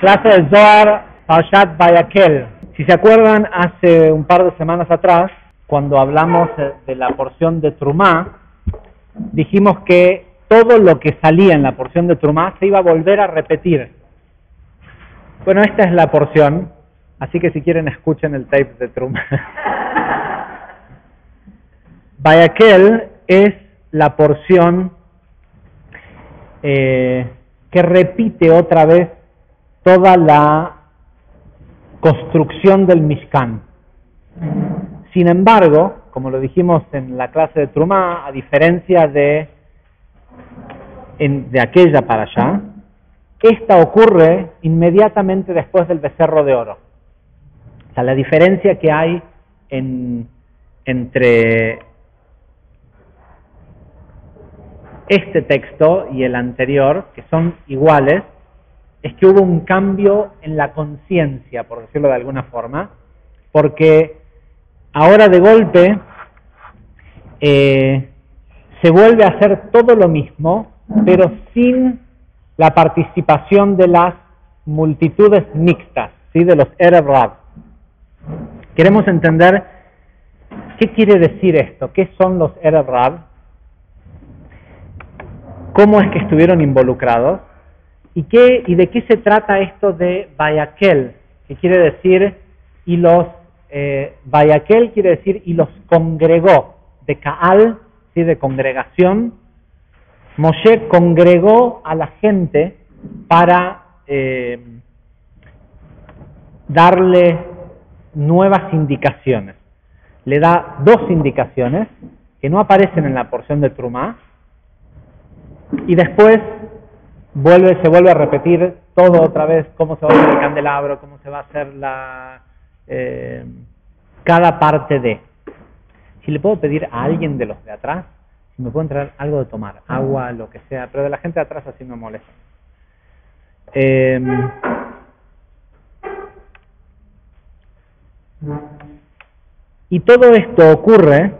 Clase de Zohar, Parshat Vayakhel. Si se acuerdan, hace un par de semanas atrás, cuando hablamos de la porción de Trumá, dijimos que todo lo que salía en la porción de Trumá se iba a volver a repetir. Bueno, esta es la porción, así que si quieren escuchen el tape de Trumá. Vayakhel es la porción que repite otra vez toda la construcción del Mishkan. Sin embargo, como lo dijimos en la clase de Trumá, a diferencia de aquella para allá, esta ocurre inmediatamente después del becerro de oro. O sea, la diferencia que hay entre este texto y el anterior, que son iguales, es que hubo un cambio en la conciencia, por decirlo de alguna forma, porque ahora de golpe se vuelve a hacer todo lo mismo, pero sin la participación de las multitudes mixtas, ¿sí? De los Erev Rav. Queremos entender qué quiere decir esto, qué son los Erev Rav, cómo es que estuvieron involucrados, y de qué se trata esto de Vayakhel, que quiere decir, Vayakhel quiere decir, y los congregó, de Kaal, ¿sí? De congregación. Moshe congregó a la gente para darle nuevas indicaciones. Le da dos indicaciones que no aparecen en la porción de Trumá, y después se vuelve a repetir todo otra vez, cómo se va a hacer el candelabro, cómo se va a hacer cada parte de. Si le puedo pedir a alguien de los de atrás, si me pueden traer algo de tomar, agua, lo que sea, pero de la gente de atrás así me molesta. Y todo esto ocurre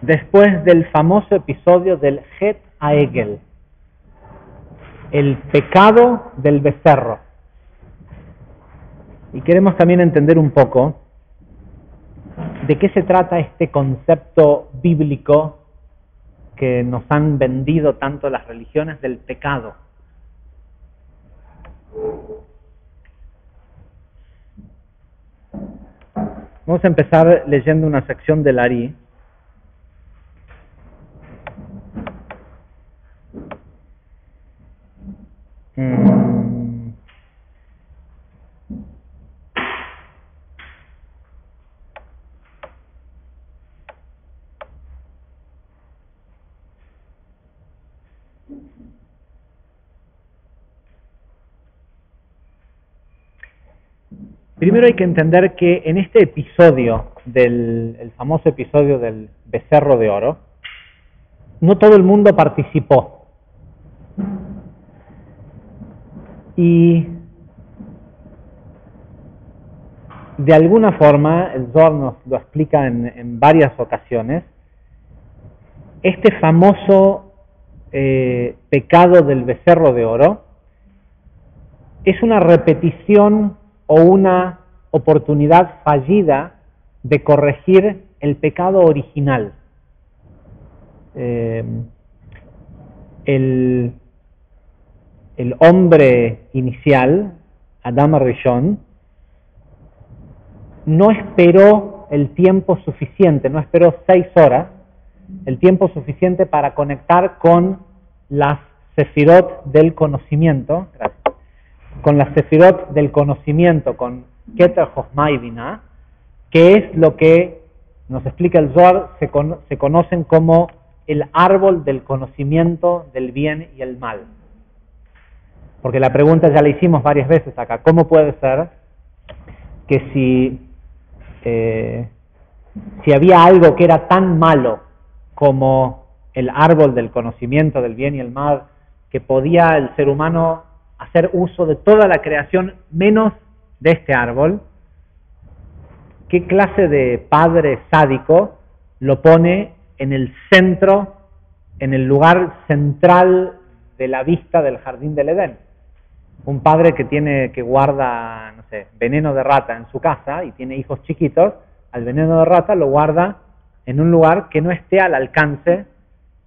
después del famoso episodio del Het Haegel, el pecado del becerro. Y queremos también entender un poco de qué se trata este concepto bíblico que nos han vendido tanto las religiones del pecado. Vamos a empezar leyendo una sección del Ari. Primero hay que entender que en este episodio, el famoso episodio del becerro de oro, no todo el mundo participó. Y de alguna forma, el Zohar nos lo explica en varias ocasiones, este famoso pecado del becerro de oro es una repetición o una oportunidad fallida de corregir el pecado original. El hombre inicial, Adam Rishon, no esperó el tiempo suficiente, no esperó 6 horas, el tiempo suficiente para conectar con las sefirot del conocimiento, gracias, con las sefirot del conocimiento, con Keter, Jochma y Binah, que es lo que nos explica el Zohar, se conocen como el árbol del conocimiento del bien y el mal. Porque la pregunta ya la hicimos varias veces acá, ¿cómo puede ser que si había algo que era tan malo como el árbol del conocimiento del bien y el mal, que podía el ser humano hacer uso de toda la creación menos de este árbol, qué clase de padre sádico lo pone en el centro, en el lugar central de la vista del jardín del Edén? Un padre que guarda, no sé, veneno de rata en su casa y tiene hijos chiquitos, al veneno de rata lo guarda en un lugar que no esté al alcance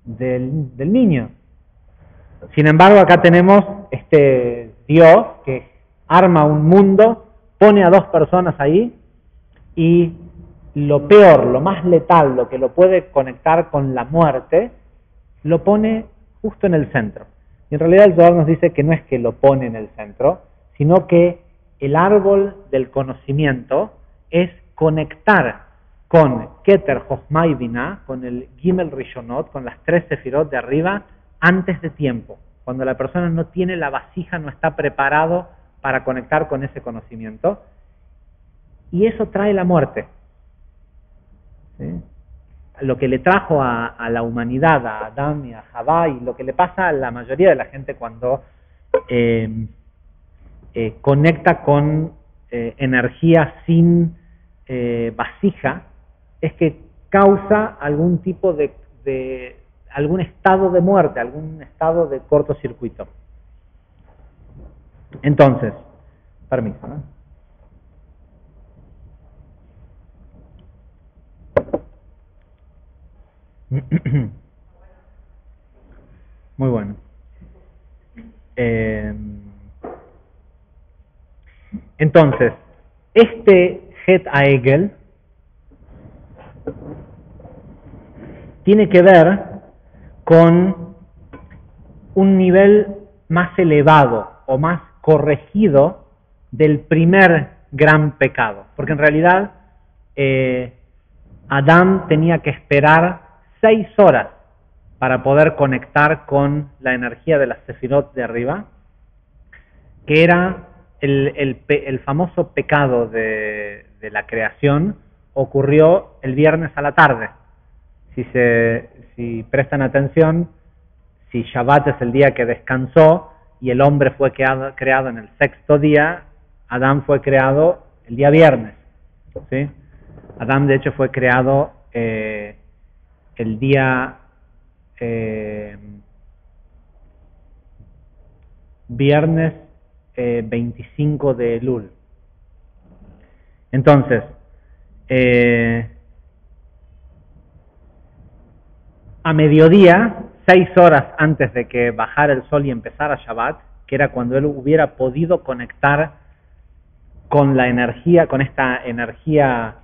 del niño. Sin embargo, acá tenemos este Dios que arma un mundo, pone a dos personas ahí y lo peor, lo más letal, lo que lo puede conectar con la muerte, lo pone justo en el centro. Y en realidad el Zohar nos dice que no es que lo pone en el centro, sino que el árbol del conocimiento es conectar con Keter, Jochma y Binah, con el Gimel Rishonot, con las 3 sefirot de arriba, antes de tiempo. Cuando la persona no tiene la vasija, no está preparado para conectar con ese conocimiento. Y eso trae la muerte. ¿Sí? Lo que le trajo a la humanidad, a Adán y a Javá, y lo que le pasa a la mayoría de la gente cuando conecta con energía sin vasija, es que causa algún tipo de algún estado de muerte, algún estado de cortocircuito. Entonces, permiso, ¿no? Muy bueno. Entonces, este Het Aegel tiene que ver con un nivel más elevado o más corregido del primer gran pecado. Porque en realidad Adán tenía que esperar 6 horas para poder conectar con la energía de las sefirot de arriba, que era el famoso pecado de la creación, ocurrió el viernes a la tarde. Si prestan atención, si Shabbat es el día que descansó y el hombre fue creado en el 6º día, Adán fue creado el día viernes. ¿Sí? Adán de hecho fue creado el día viernes 25 de Elul. Entonces, a mediodía, 6 horas antes de que bajara el sol y empezara Shabbat, que era cuando él hubiera podido conectar con la energía, con esta energía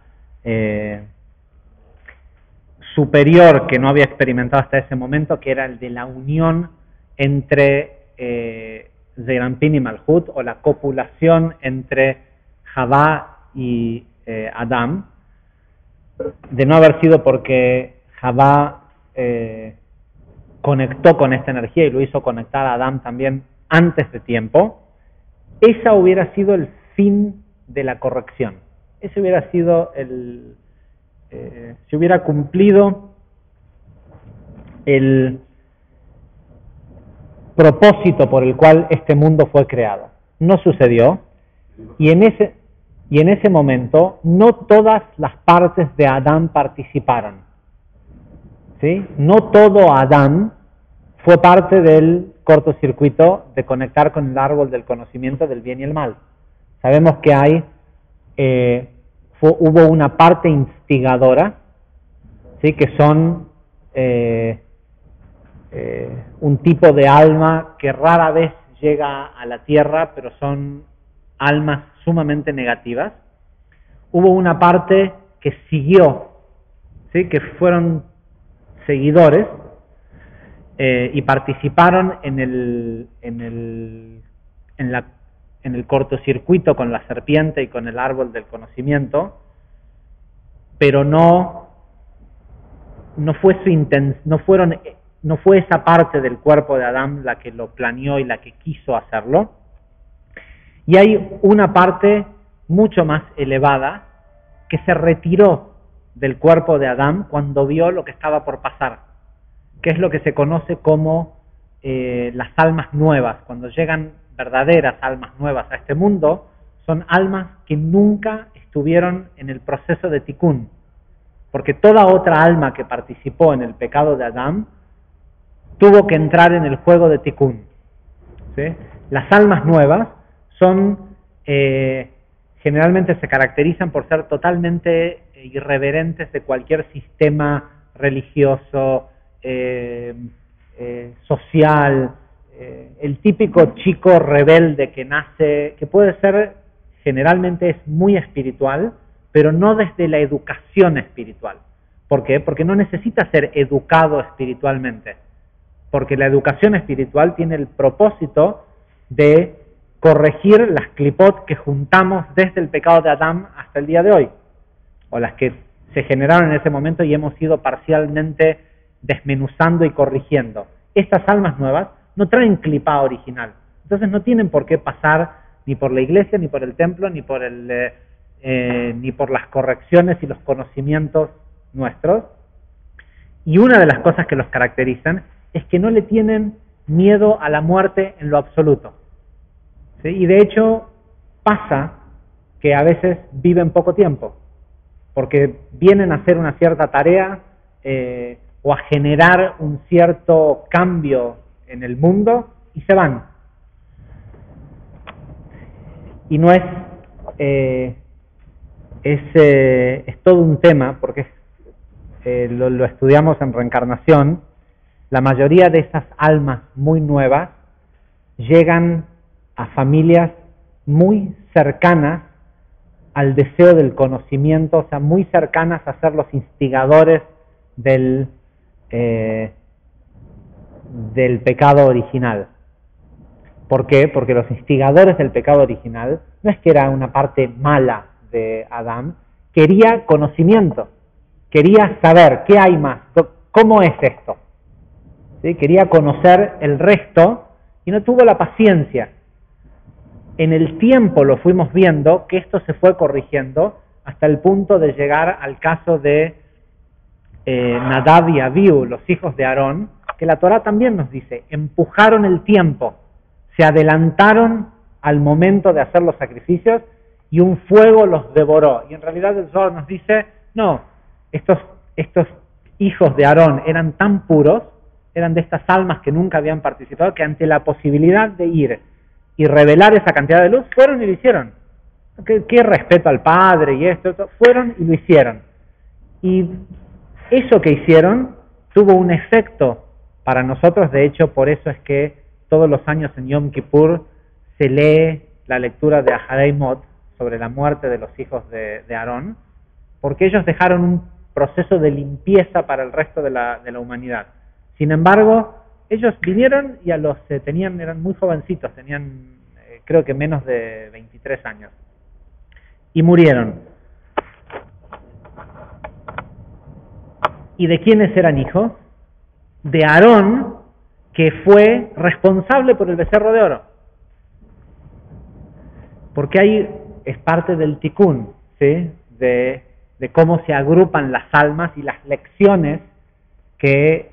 superior que no había experimentado hasta ese momento, que era el de la unión entre Zeir Anpin y Malhut, o la copulación entre Javá y Adán, de no haber sido porque Javá conectó con esta energía y lo hizo conectar a Adán también antes de tiempo, esa hubiera sido el fin de la corrección. Ese hubiera sido se hubiera cumplido el propósito por el cual este mundo fue creado. No sucedió, y en ese momento no todas las partes de Adán participaron. ¿Sí? No todo Adán fue parte del cortocircuito de conectar con el árbol del conocimiento del bien y el mal. Sabemos que hubo una parte instigadora, ¿sí? Que son un tipo de alma que rara vez llega a la tierra, pero son almas sumamente negativas. Hubo una parte que siguió, ¿sí? Que fueron seguidores y participaron en el cortocircuito con la serpiente y con el árbol del conocimiento, pero no fue esa parte del cuerpo de Adán la que lo planeó y la que quiso hacerlo. Y hay una parte mucho más elevada que se retiró del cuerpo de Adán cuando vio lo que estaba por pasar, que es lo que se conoce como las almas nuevas. Cuando llegan verdaderas almas nuevas a este mundo, son almas que nunca estuvieron en el proceso de tikkun, porque toda otra alma que participó en el pecado de Adán tuvo que entrar en el juego de tikkun, ¿sí? Las almas nuevas son, generalmente se caracterizan por ser totalmente irreverentes de cualquier sistema religioso, social, el típico chico rebelde que nace, que puede ser, generalmente es muy espiritual, pero no desde la educación espiritual. ¿Por qué? Porque no necesita ser educado espiritualmente, porque la educación espiritual tiene el propósito de corregir las clipot que juntamos desde el pecado de Adán hasta el día de hoy, o las que se generaron en ese momento y hemos ido parcialmente desmenuzando y corrigiendo. Estas almas nuevas no traen clipá original, entonces no tienen por qué pasar ni por la iglesia, ni por el templo, ni por las correcciones y los conocimientos nuestros. Y una de las cosas que los caracterizan es que no le tienen miedo a la muerte en lo absoluto. ¿Sí? Y de hecho pasa que a veces viven poco tiempo, porque vienen a hacer una cierta tarea o a generar un cierto cambio en el mundo y se van. Y no es todo un tema, porque lo estudiamos en reencarnación. La mayoría de esas almas muy nuevas llegan a familias muy cercanas al deseo del conocimiento, o sea, muy cercanas a ser los instigadores del pecado original. ¿Por qué? Porque los instigadores del pecado original no es que era una parte mala de Adán, quería conocimiento, quería saber qué hay más, cómo es esto. ¿Sí? Quería conocer el resto y no tuvo la paciencia. En el tiempo lo fuimos viendo que esto se fue corrigiendo hasta el punto de llegar al caso de Nadab y Abiú, los hijos de Aarón, que la Torá también nos dice, empujaron el tiempo, se adelantaron al momento de hacer los sacrificios y un fuego los devoró. Y en realidad el Zohar nos dice, no, estos hijos de Aarón eran tan puros, eran de estas almas que nunca habían participado, que ante la posibilidad de ir y revelar esa cantidad de luz, fueron y lo hicieron. ¿Qué respeto al Padre y esto? Fueron y lo hicieron. Y eso que hicieron tuvo un efecto para nosotros. De hecho, por eso es que todos los años en Yom Kippur se lee la lectura de Ahadei Mot sobre la muerte de los hijos de Aarón, porque ellos dejaron un proceso de limpieza para el resto de la humanidad. Sin embargo, ellos vinieron y eran muy jovencitos, tenían creo que menos de 23 años, y murieron. ¿Y de quiénes eran hijos? De Aarón, que fue responsable por el becerro de oro. Porque ahí es parte del tikkun, ¿sí? de cómo se agrupan las almas y las lecciones que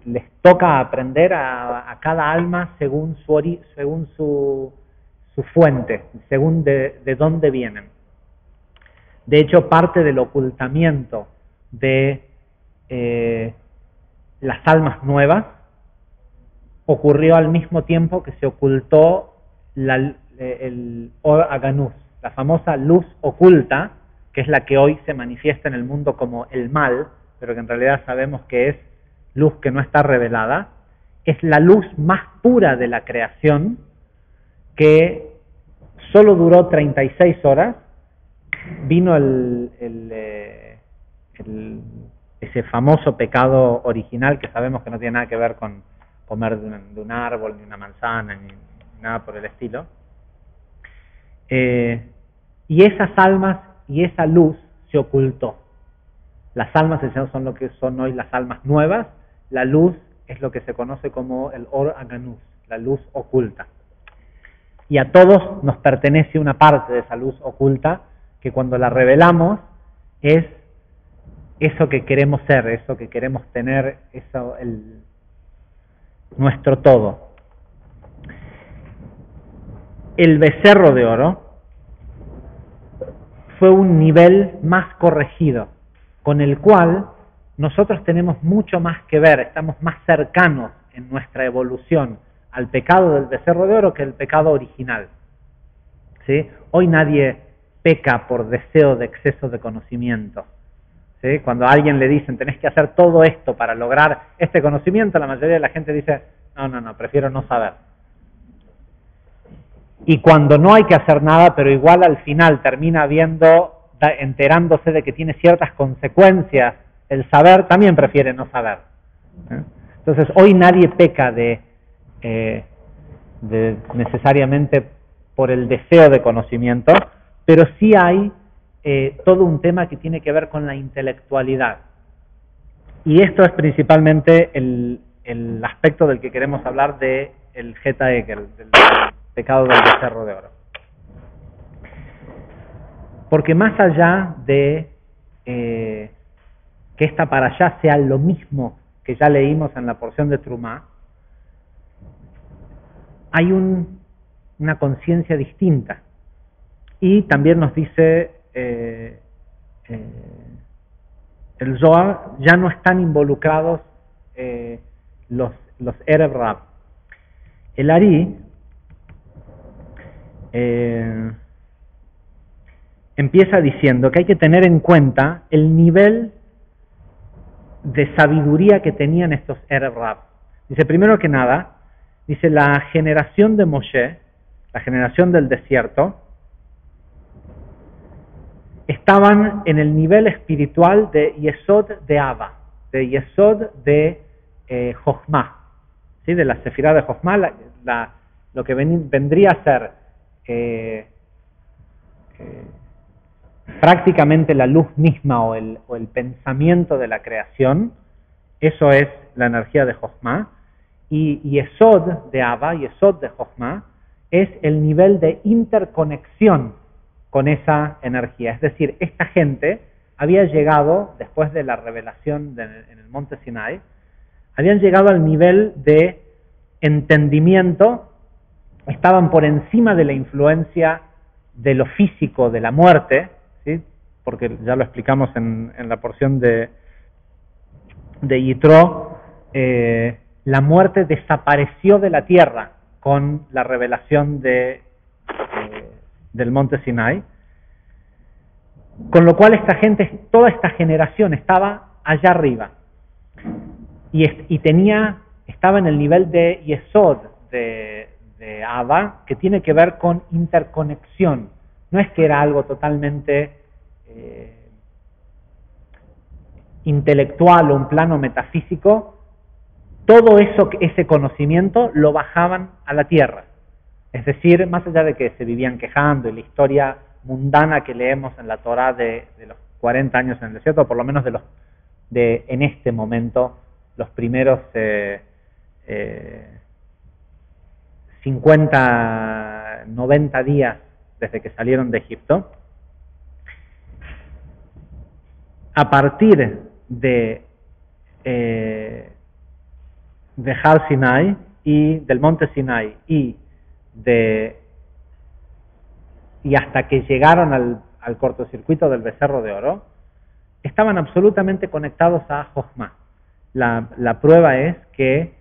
les toca aprender a cada alma según su fuente, según de dónde vienen. De hecho, parte del ocultamiento de las almas nuevas ocurrió al mismo tiempo que se ocultó el Or Aganus, la famosa luz oculta, que es la que hoy se manifiesta en el mundo como el mal, pero que en realidad sabemos que es luz que no está revelada. Es la luz más pura de la creación, que solo duró 36 horas. Vino ese famoso pecado original, que sabemos que no tiene nada que ver con comer de un árbol, ni una manzana, ni nada por el estilo. Y esas almas y esa luz se ocultó. Las almas son lo que son hoy las almas nuevas. La luz es lo que se conoce como el Or Aganus, la luz oculta. Y a todos nos pertenece una parte de esa luz oculta, que cuando la revelamos es eso que queremos ser, eso que queremos tener, nuestro todo. El becerro de oro fue un nivel más corregido, con el cual nosotros tenemos mucho más que ver, estamos más cercanos en nuestra evolución al pecado del becerro de oro que el pecado original. ¿Sí? Hoy nadie peca por deseo de exceso de conocimiento. ¿Sí? Cuando a alguien le dicen, tenés que hacer todo esto para lograr este conocimiento, la mayoría de la gente dice, no, prefiero no saber. Y cuando no hay que hacer nada, pero igual al final termina enterándose de que tiene ciertas consecuencias el saber, también prefiere no saber. Entonces, hoy nadie peca de necesariamente por el deseo de conocimiento, pero sí hay todo un tema que tiene que ver con la intelectualidad. Y esto es principalmente el aspecto del que queremos hablar del Geta Egel, del pecado del becerro de oro. Porque más allá de que esta parashá sea lo mismo que ya leímos en la porción de Trumá, hay una conciencia distinta. Y también nos dice el Zohar, ya no están involucrados los Erev Rab. El Ari empieza diciendo que hay que tener en cuenta el nivel de sabiduría que tenían estos Erev Rab. Dice, primero que nada, dice, la generación de Moshe, la generación del desierto, estaban en el nivel espiritual de Yesod de Abba, de Yesod de Jochma, ¿sí? De la Sefirá de Jochma, lo que vendría a ser prácticamente la luz misma o el pensamiento de la creación. Eso es la energía de Jochma. Y Yesod de Abba, Yesod de Jochma, es el nivel de interconexión con esa energía. Es decir, esta gente había llegado, después de la revelación en el monte Sinai, habían llegado al nivel de entendimiento, estaban por encima de la influencia de lo físico, de la muerte, ¿sí? Porque ya lo explicamos en la porción de Yitro, la muerte desapareció de la tierra con la revelación del monte Sinai, con lo cual esta gente, toda esta generación estaba allá arriba y estaba en el nivel de Yesod de Abba, que tiene que ver con interconexión. No es que era algo totalmente intelectual o un plano metafísico. Todo ese conocimiento lo bajaban a la tierra. Es decir, más allá de que se vivían quejando y la historia mundana que leemos en la Torá de los 40 años en el desierto, por lo menos en este momento, los primeros 50, 90 días desde que salieron de Egipto, a partir de Har Sinai y del monte Sinai y hasta que llegaron al cortocircuito del becerro de oro, estaban absolutamente conectados a Jochma. La prueba es que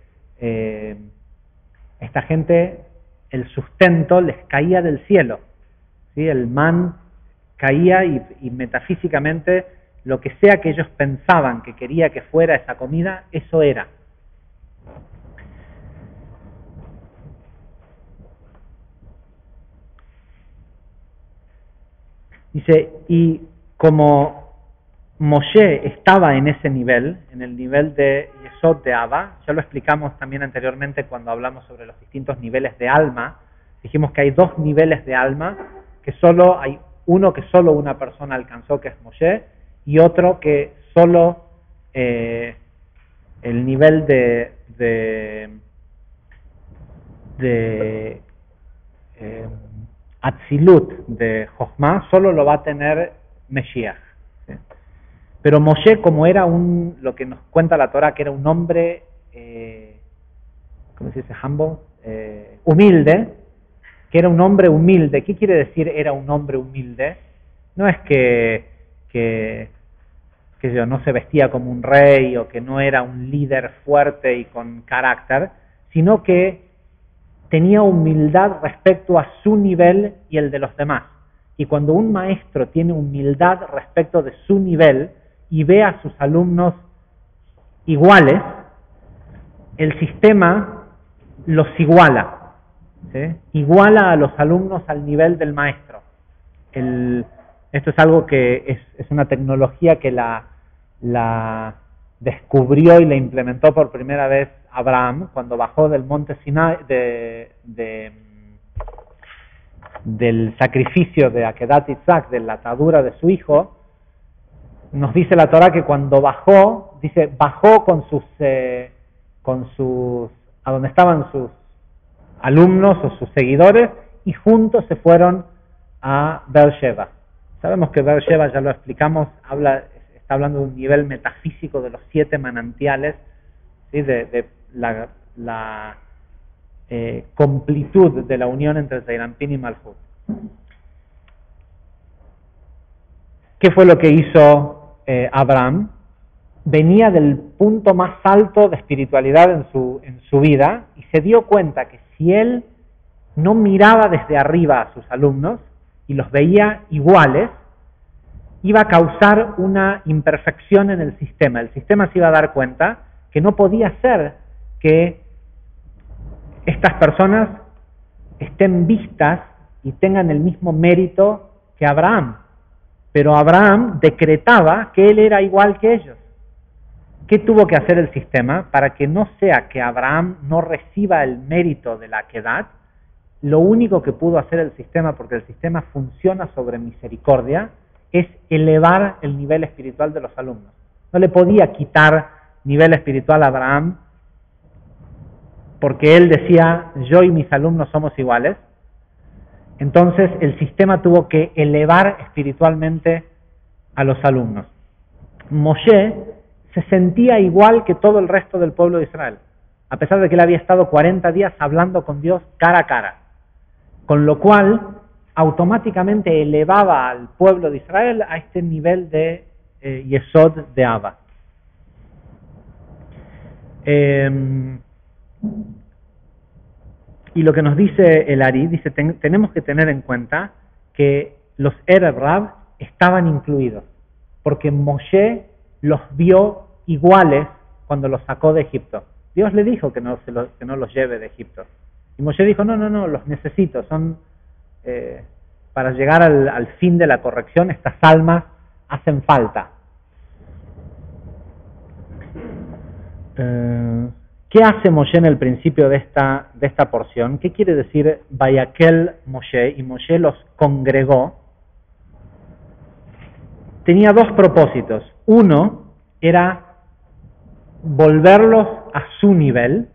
esta gente, el sustento les caía del cielo, ¿sí? El man caía y metafísicamente lo que sea que ellos pensaban que quería que fuera esa comida, eso era. Dice, y como Moshe estaba en ese nivel, en el nivel de Yesod de Abba, ya lo explicamos también anteriormente cuando hablamos sobre los distintos niveles de alma, dijimos que hay dos niveles de alma, que hay uno que solo una persona alcanzó, que es Moshe, y otro que solo el nivel de Atzilut, de Jochma, solo lo va a tener Meshiach. ¿Sí? Pero Moshe, como era lo que nos cuenta la Torah, que era un hombre, ¿cómo se dice? Humble, humilde, que era un hombre humilde. ¿Qué quiere decir era un hombre humilde? No es que no se vestía como un rey o que no era un líder fuerte y con carácter, sino que tenía humildad respecto a su nivel y el de los demás. Y cuando un maestro tiene humildad respecto de su nivel y ve a sus alumnos iguales, el sistema los iguala, ¿sí? Iguala a los alumnos al nivel del maestro. Esto es algo que es una tecnología que la descubrió y la implementó por primera vez Abraham cuando bajó del monte Sinai, del sacrificio de Akedat Yitzhak, de la atadura de su hijo. Nos dice la Torah que cuando bajó, dice, bajó con sus a donde estaban sus alumnos o sus seguidores, y juntos se fueron a Beersheba. Sabemos que Beersheba, ya lo explicamos, está hablando de un nivel metafísico de los 7 manantiales, ¿sí? de la completud de la unión entre Zeirampin y Malhut. ¿Qué fue lo que hizo Abraham? Venía del punto más alto de espiritualidad en su vida y se dio cuenta que si él no miraba desde arriba a sus alumnos y los veía iguales, iba a causar una imperfección en el sistema. El sistema se iba a dar cuenta que no podía ser que estas personas estén vistas y tengan el mismo mérito que Abraham. Pero Abraham decretaba que él era igual que ellos. ¿Qué tuvo que hacer el sistema para que no sea que Abraham no reciba el mérito de la Akedat? Lo único que pudo hacer el sistema, porque el sistema funciona sobre misericordia, es elevar el nivel espiritual de los alumnos. No le podía quitar nivel espiritual a Abraham porque él decía, yo y mis alumnos somos iguales. Entonces el sistema tuvo que elevar espiritualmente a los alumnos. Moshe se sentía igual que todo el resto del pueblo de Israel, a pesar de que él había estado 40 días hablando con Dios cara a cara, con lo cual automáticamente elevaba al pueblo de Israel a este nivel de Yesod de Abba. Y lo que nos dice el Ari, dice, tenemos que tener en cuenta que los Erev Rav estaban incluidos, porque Moshe los vio iguales cuando los sacó de Egipto. Dios le dijo que no los lleve de Egipto. Y Moshe dijo, no, los necesito, son para llegar al fin de la corrección, estas almas hacen falta. ¿Qué hace Moshe en el principio de esta porción? ¿Qué quiere decir Vayakel Moshe? Y Moshe los congregó. Tenía 2 propósitos. Uno era volverlos a su nivel,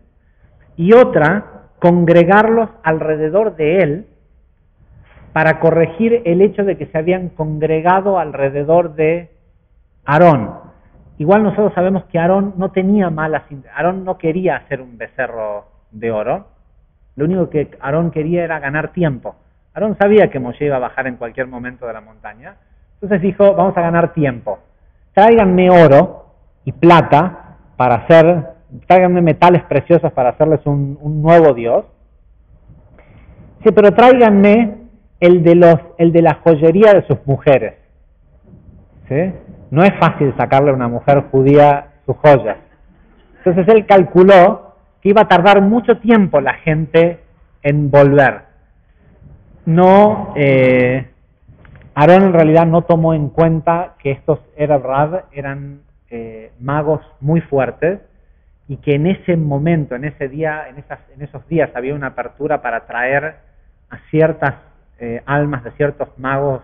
y otra, congregarlos alrededor de él para corregir el hecho de que se habían congregado alrededor de Aarón. Igual nosotros sabemos que Aarón no tenía Aarón no quería hacer un becerro de oro. Lo único que Aarón quería era ganar tiempo. Aarón sabía que Moshe iba a bajar en cualquier momento de la montaña. Entonces dijo, vamos a ganar tiempo. Tráiganme oro y plata tráiganme metales preciosos para hacerles un nuevo Dios. Sí, pero tráiganme el de la joyería de sus mujeres. ¿Sí? No es fácil sacarle a una mujer judía sus joyas. Entonces él calculó que iba a tardar mucho tiempo la gente en volver. Aarón en realidad no tomó en cuenta que estos Erev Rav eran magos muy fuertes, y que en ese momento, en ese día, en esos días había una apertura para traer a ciertas almas de ciertos magos,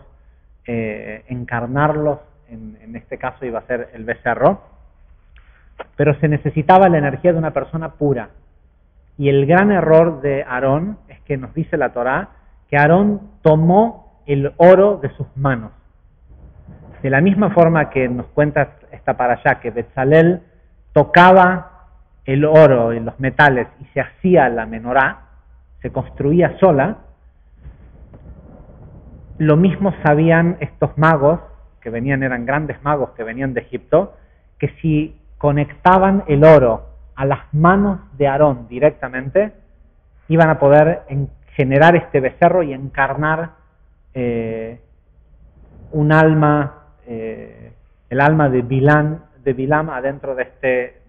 encarnarlos, en este caso iba a ser el becerro, pero se necesitaba la energía de una persona pura. Y el gran error de Aarón es que nos dice la Torá que Aarón tomó el oro de sus manos. De la misma forma que nos cuenta esta parashá, que Betzalel tocaba el oro y los metales y se hacía la menorá, se construía sola, lo mismo sabían estos magos, eran grandes magos que venían de Egipto, que si conectaban el oro a las manos de Aarón directamente, iban a poder generar este becerro y encarnar un alma, el alma de Bilam adentro de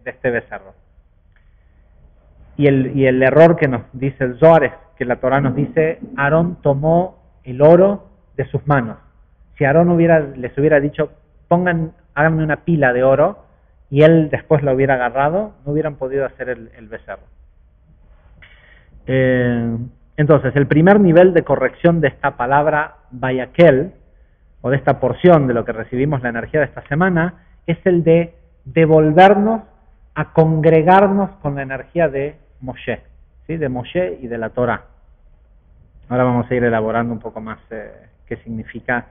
este becerro. Y el error que nos dice el Zohar es que la Torah nos dice, Aarón tomó el oro de sus manos. Si Aarón les hubiera dicho, háganme una pila de oro, y él después lo hubiera agarrado, no hubieran podido hacer el becerro. Entonces, el primer nivel de corrección de esta palabra Vayakel, o de esta porción de lo que recibimos la energía de esta semana, es el de devolvernos a congregarnos con la energía de Moshe, ¿sí? De Moshe y de la Torah. Ahora vamos a ir elaborando un poco más qué significa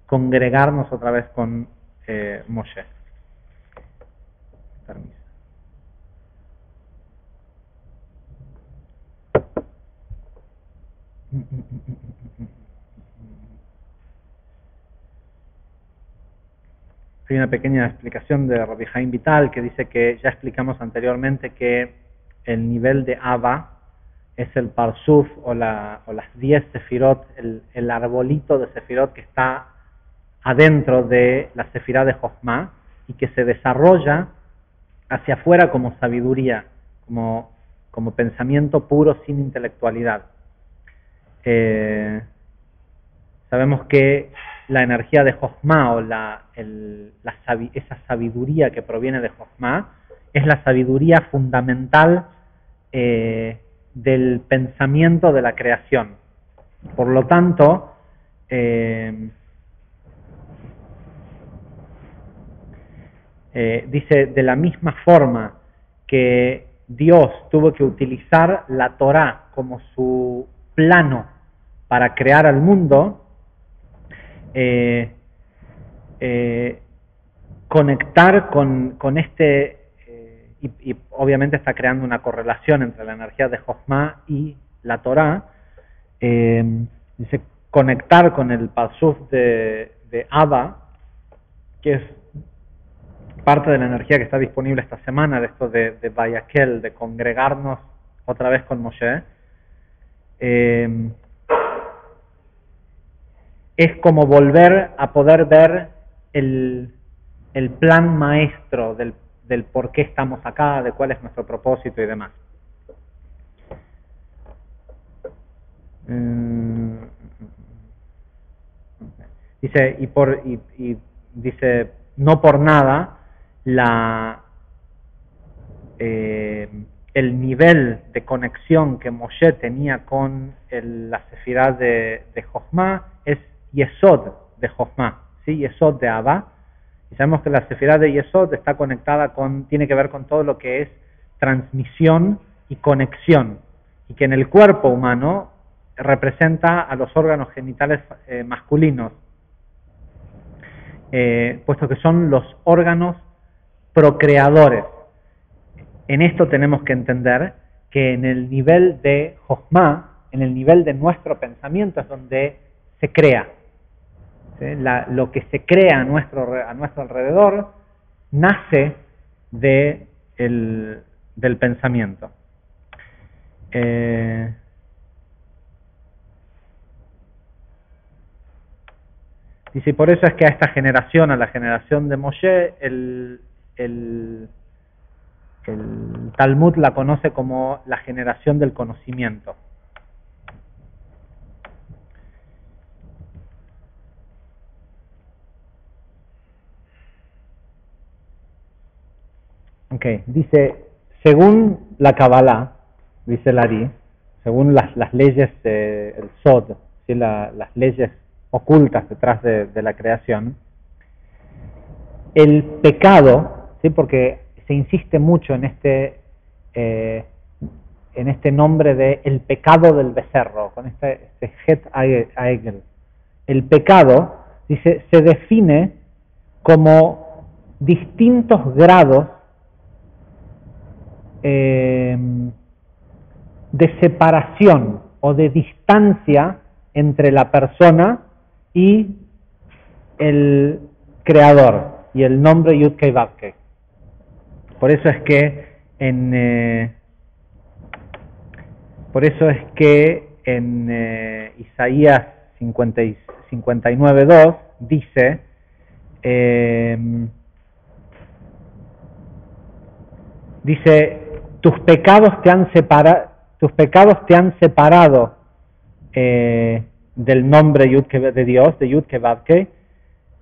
congregarnos otra vez con Moshe. Permiso. Hay una pequeña explicación de Rabbi Haim Vital que dice que ya explicamos anteriormente que el nivel de Abba es el Parsuf o las 10 Sefirot, el arbolito de Sefirot que está adentro de la Sefirá de Jochma y que se desarrolla hacia afuera como sabiduría, como pensamiento puro sin intelectualidad. Sabemos que la energía de Jochma o esa sabiduría que proviene de Jochma es la sabiduría fundamental del pensamiento de la creación. Por lo tanto, dice, de la misma forma que Dios tuvo que utilizar la Torá como su plano para crear al mundo, conectar con este, y obviamente está creando una correlación entre la energía de Jochma y la Torá, dice, conectar con el Pasuf de Abba, que es parte de la energía que está disponible esta semana, de esto de Vayakel, de congregarnos otra vez con Moshe, es como volver a poder ver el plan maestro del por qué estamos acá, de cuál es nuestro propósito y demás. Dice, y dice, no por nada, el nivel de conexión que Moshe tenía con la Sefirá de Jochma es Yesod de Jochma, ¿sí? Yesod de Abba. Y sabemos que la Sefirá de Yesod está conectada tiene que ver con todo lo que es transmisión y conexión, y que en el cuerpo humano representa a los órganos genitales masculinos, puesto que son los órganos procreadores. En esto tenemos que entender que en el nivel de Jochma, en el nivel de nuestro pensamiento es donde se crea. ¿Sí? Lo que se crea a nuestro alrededor nace del pensamiento. Dice, y por eso es que a esta generación, a la generación de Moshe, el Talmud la conoce como la generación del conocimiento. Okay. Dice, según la Kabbalah, dice el Ari, según las leyes del Sod, ¿sí? Las leyes ocultas detrás de la creación, el pecado, ¿sí? Porque se insiste mucho en este nombre de el pecado del becerro, con este Het Aegel. El pecado, dice, se define como distintos grados de separación o de distancia entre la persona y el creador, y el nombre Yud-Kei Vav-Kei. Por eso es que Por eso es que en Isaías 59:2 dice, tus pecados te han separado del nombre de Dios, de Yud-Ke Vav-Ke,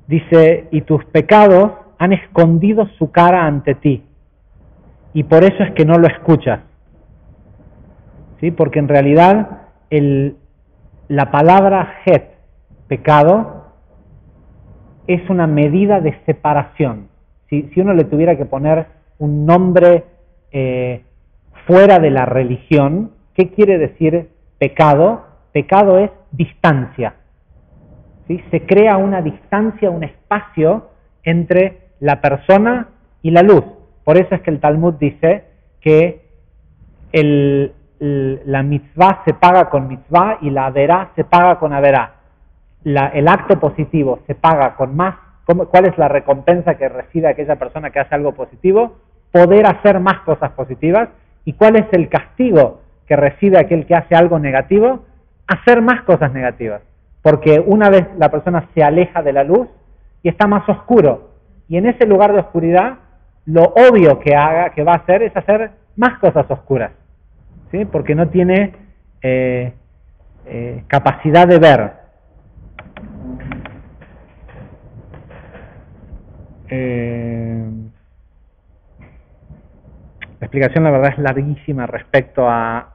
dice, y tus pecados han escondido su cara ante ti, y por eso es que no lo escuchas. ¿Sí? Porque en realidad la palabra het, pecado, es una medida de separación. Si uno le tuviera que poner un nombre fuera de la religión, ¿qué quiere decir pecado? Pecado es distancia. ¿Sí? Se crea una distancia, un espacio entre la persona y la luz. Por eso es que el Talmud dice que la mitzvah se paga con mitzvah y la averá se paga con averá. El acto positivo se paga con más. ¿Cuál es la recompensa que recibe aquella persona que hace algo positivo? Poder hacer más cosas positivas. ¿Y cuál es el castigo que recibe aquel que hace algo negativo? Hacer más cosas negativas. Porque una vez la persona se aleja de la luz y está más oscuro. Y en ese lugar de oscuridad, lo obvio que va a hacer es hacer más cosas oscuras. ¿Sí? Porque no tiene capacidad de ver. La explicación, la verdad, es larguísima respecto a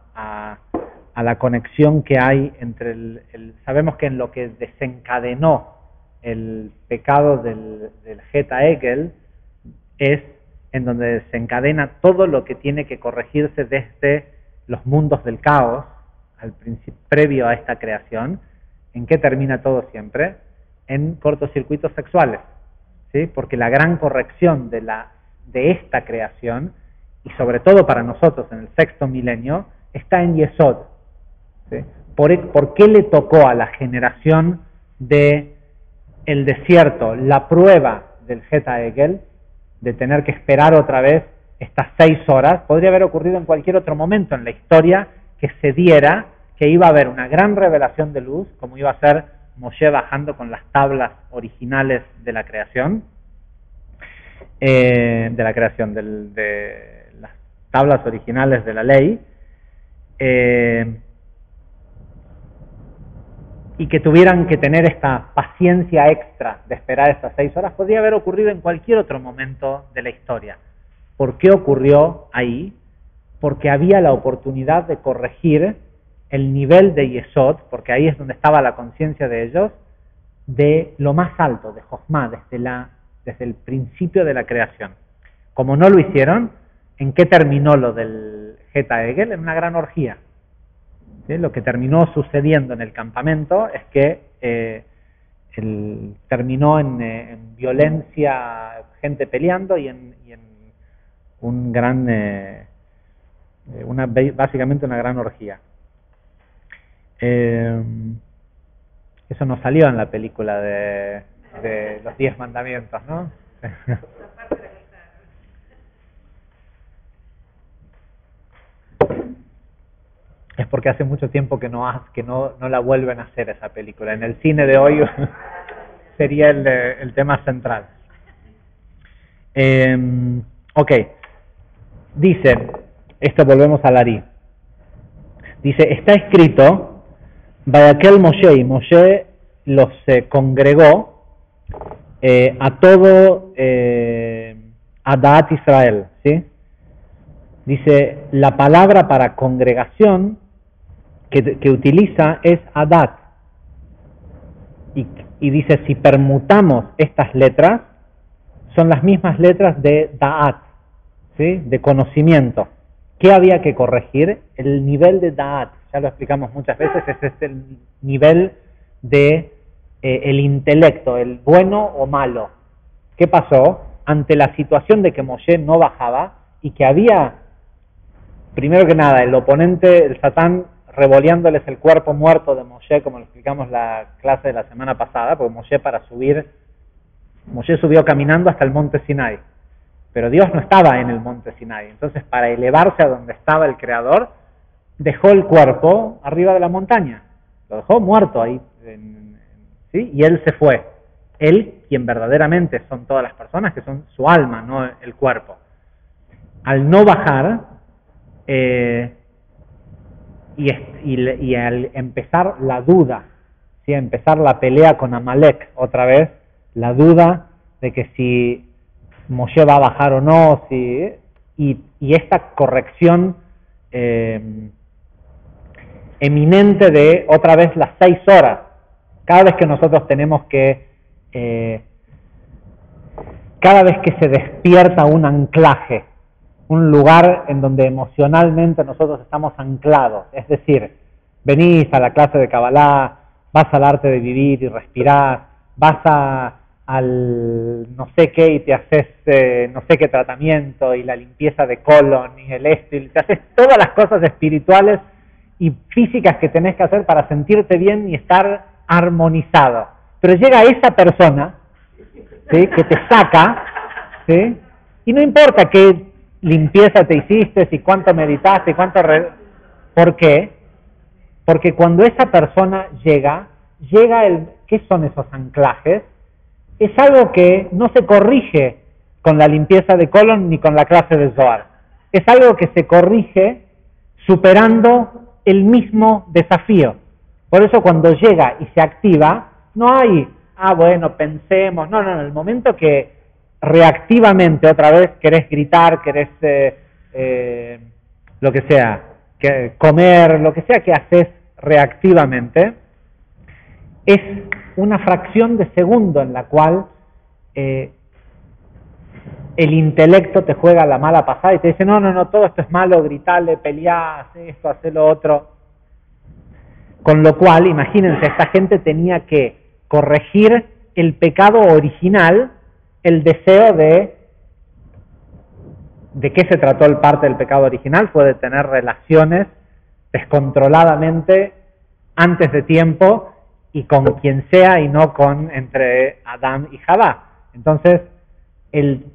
la conexión que hay entre sabemos que en lo que desencadenó el pecado del Geta Egel es en donde desencadena todo lo que tiene que corregirse desde los mundos del caos, previo a esta creación. ¿En qué termina todo siempre? En cortocircuitos sexuales. ¿Sí? Porque la gran corrección de esta creación, y sobre todo para nosotros en el sexto milenio, está en Yesod. ¿Sí? ¿Por qué le tocó a la generación del desierto la prueba del Geta Egel, de tener que esperar otra vez estas 6 horas? Podría haber ocurrido en cualquier otro momento en la historia que se diera que iba a haber una gran revelación de luz, como iba a ser Moshe bajando con las tablas originales de la creación, de las tablas originales de la ley, y que tuvieran que tener esta paciencia extra de esperar estas 6 horas. Podría haber ocurrido en cualquier otro momento de la historia. ¿Por qué ocurrió ahí? Porque había la oportunidad de corregir el nivel de Yesod, porque ahí es donde estaba la conciencia de ellos, de lo más alto, de Jochma, desde el principio de la creación. Como no lo hicieron, ¿en qué terminó lo del Geta Egel? En una gran orgía. ¿Sí? Lo que terminó sucediendo en el campamento es que terminó en violencia, gente peleando y en un gran, básicamente una gran orgía. Eso no salió en la película de los 10 mandamientos, ¿no? Es porque hace mucho tiempo que no la vuelven a hacer esa película. En el cine de hoy sería el tema central. Ok. Dice, esto volvemos a Larí. Dice, está escrito, Vayakel Moshe, y Moshe los congregó a todo Adat Israel, ¿sí? Dice, la palabra para congregación que utiliza es Adat. Y dice, si permutamos estas letras, son las mismas letras de Da'at, ¿sí? De conocimiento. ¿Qué había que corregir? El nivel de Da'at. Ya lo explicamos muchas veces, ese es el nivel de el intelecto, el bueno o malo. ¿Qué pasó? Ante la situación de que Moshe no bajaba y que había, primero que nada, el oponente, el Satán, revoleándoles el cuerpo muerto de Moshe, como lo explicamos en la clase de la semana pasada, porque Moshe subió caminando hasta el monte Sinai, pero Dios no estaba en el monte Sinai. Entonces, para elevarse a donde estaba el Creador, dejó el cuerpo arriba de la montaña, lo dejó muerto ahí, ¿sí? Y él se fue. Él, quien verdaderamente son todas las personas, que son su alma, no el cuerpo. Al no bajar, y al empezar la duda, ¿sí? Empezar la pelea con Amalek otra vez, la duda de que si Moshe va a bajar o no, y esta corrección eminente de otra vez las 6 horas. Cada vez que nosotros tenemos que, cada vez que se despierta un anclaje, un lugar en donde emocionalmente nosotros estamos anclados, es decir, venís a la clase de Kabbalah, vas al arte de vivir y respirar, vas al no sé qué y te haces no sé qué tratamiento y la limpieza de colon y el esto, y te haces todas las cosas espirituales y físicas que tenés que hacer para sentirte bien y estar armonizado. Pero llega esa persona, ¿sí? Que te saca, ¿sí? Y no importa qué limpieza te hiciste, si cuánto meditaste, ¿por qué? Porque cuando esa persona llega ¿qué son esos anclajes? Es algo que no se corrige con la limpieza de colon ni con la clase de Zohar. Es algo que se corrige superando el mismo desafío. Por eso cuando llega y se activa, no hay, bueno, pensemos, no, en el momento que reactivamente otra vez querés gritar, querés lo que sea, comer, lo que sea que haces reactivamente, es una fracción de segundo en la cual el intelecto te juega la mala pasada y te dice, no, todo esto es malo, gritale, peleá, haz esto, haz lo otro. Con lo cual, imagínense, esta gente tenía que corregir el pecado original, el deseo ¿de qué se trató el parte del pecado original? Fue de tener relaciones descontroladamente antes de tiempo y con quien sea y no entre Adán y Javá. Entonces,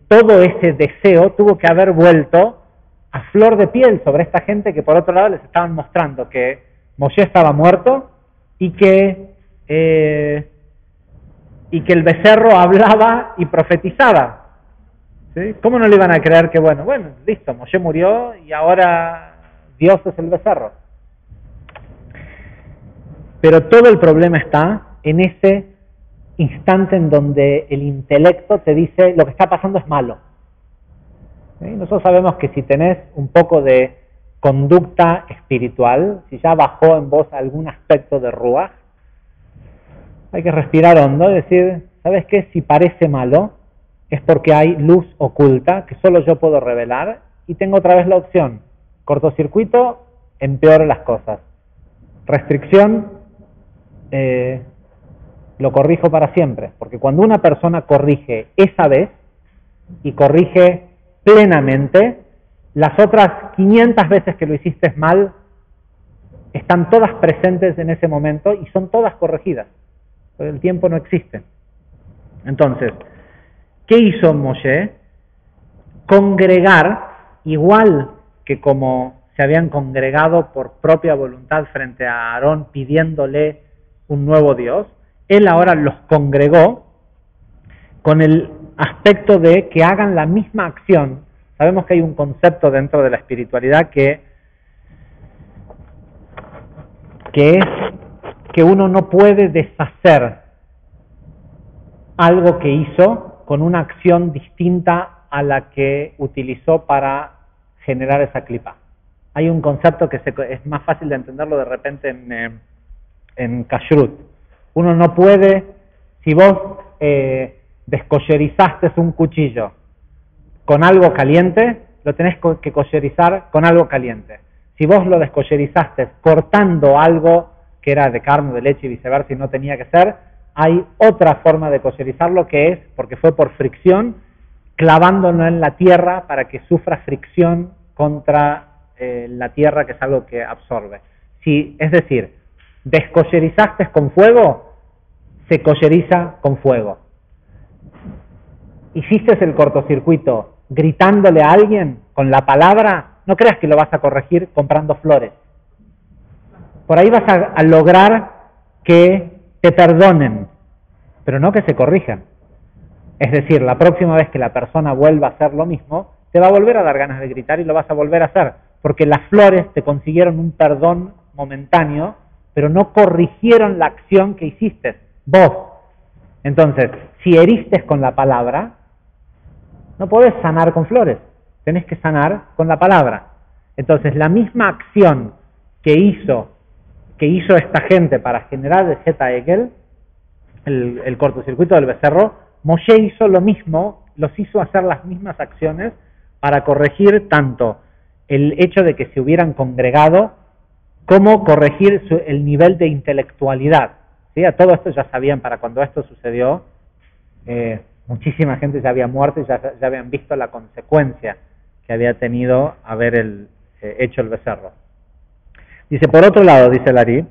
todo ese deseo tuvo que haber vuelto a flor de piel sobre esta gente que por otro lado les estaban mostrando que Moshe estaba muerto y que el becerro hablaba y profetizaba. ¿Sí? ¿Cómo no le iban a creer que, bueno, listo, Moshe murió y ahora Dios es el becerro? Pero todo el problema está en ese instante en donde el intelecto te dice lo que está pasando es malo. ¿Sí? Nosotros sabemos que si tenés un poco de conducta espiritual, si ya bajó en vos algún aspecto de Ruach, hay que respirar hondo y decir, ¿sabes qué? Si parece malo, es porque hay luz oculta que solo yo puedo revelar y tengo otra vez la opción. Cortocircuito, empeora las cosas. Restricción, lo corrijo para siempre. Porque cuando una persona corrige esa vez y corrige plenamente, las otras 500 veces que lo hiciste mal están todas presentes en ese momento y son todas corregidas. El tiempo no existe. Entonces, ¿qué hizo Moshe? Congregar, igual que como se habían congregado por propia voluntad frente a Aarón pidiéndole un nuevo Dios, él ahora los congregó con el aspecto de que hagan la misma acción. Sabemos que hay un concepto dentro de la espiritualidad que es que uno no puede deshacer algo que hizo con una acción distinta a la que utilizó para generar esa clipa. Hay un concepto que es más fácil de entenderlo de repente en Kashrut. Uno no puede, si vos descollerizaste un cuchillo con algo caliente, lo tenés que collerizar con algo caliente. Si vos lo descollerizaste cortando algo que era de carne o de leche y viceversa y no tenía que ser, hay otra forma de collerizarlo que es, porque fue por fricción, clavándolo en la tierra para que sufra fricción contra la tierra, que es algo que absorbe. Es decir, descollerizaste con fuego, se colleriza con fuego. Hiciste el cortocircuito gritándole a alguien con la palabra, no creas que lo vas a corregir comprando flores. Por ahí vas a lograr que te perdonen, pero no que se corrijan. Es decir, la próxima vez que la persona vuelva a hacer lo mismo, te va a volver a dar ganas de gritar y lo vas a volver a hacer, porque las flores te consiguieron un perdón momentáneo, pero no corrigieron la acción que hiciste vos. Entonces, si heriste con la palabra, no podés sanar con flores, tenés que sanar con la palabra. Entonces, la misma acción que hizo esta gente para generar el Zeta Egel, el cortocircuito del becerro, Moshe hizo lo mismo, los hizo hacer las mismas acciones para corregir tanto el hecho de que se hubieran congregado, como corregir el nivel de intelectualidad. ¿Sí? A todo esto ya sabían, para cuando esto sucedió, muchísima gente ya había muerto y ya habían visto la consecuencia que había tenido haber hecho el becerro. Dice, por otro lado, dice Lari,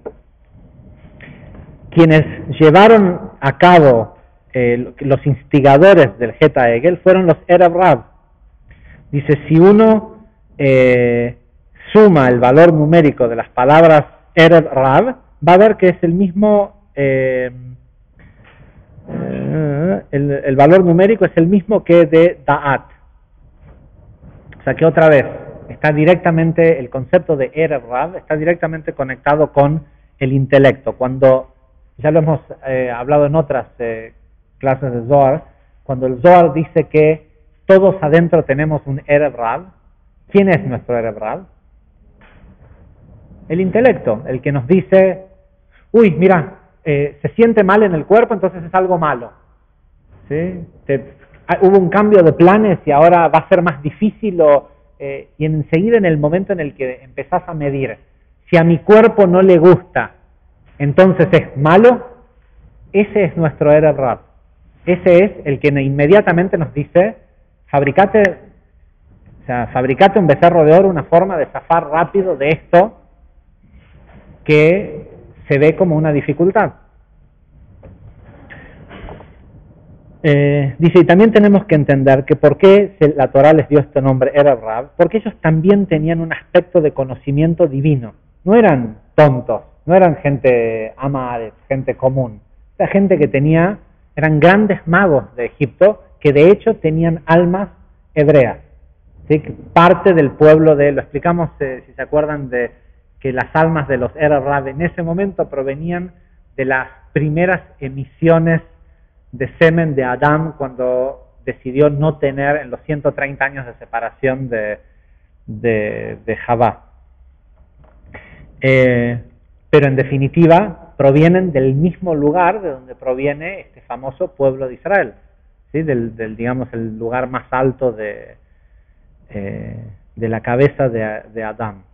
quienes llevaron a cabo los instigadores del Zeta Egel fueron los Erev Rav. Dice, si uno suma el valor numérico de las palabras Erev Rav, va a ver que es el mismo, el valor numérico es el mismo que de Da'at. O sea que otra vez, está directamente, el concepto de Erev Rav está directamente conectado con el intelecto. Cuando, ya lo hemos hablado en otras clases de Zohar, cuando el Zohar dice que todos adentro tenemos un Erev Rav, ¿quién es nuestro Erev Rav? El intelecto, el que nos dice, uy, mira, se siente mal en el cuerpo, entonces es algo malo. ¿Sí? Hubo un cambio de planes y ahora va a ser más difícil, y enseguida en el momento en el que empezás a medir, si a mi cuerpo no le gusta, entonces es malo, ese es nuestro Erev Rav. Ese es el que inmediatamente nos dice, fabricate un becerro de oro, una forma de zafar rápido de esto que se ve como una dificultad. Dice, y también tenemos que entender que por qué la Torah les dio este nombre Erev Rav, porque ellos también tenían un aspecto de conocimiento divino. No eran tontos, no eran gente amades, gente común. Era gente que eran grandes magos de Egipto, que de hecho tenían almas hebreas. ¿Sí? Parte del pueblo lo explicamos, si se acuerdan, de que las almas de los Erev Rav en ese momento provenían de las primeras emisiones de semen de Adán cuando decidió no tener en los 130 años de separación de Javá. Pero en definitiva provienen del mismo lugar de donde proviene este famoso pueblo de Israel, ¿sí? Digamos, el lugar más alto de la cabeza de Adán.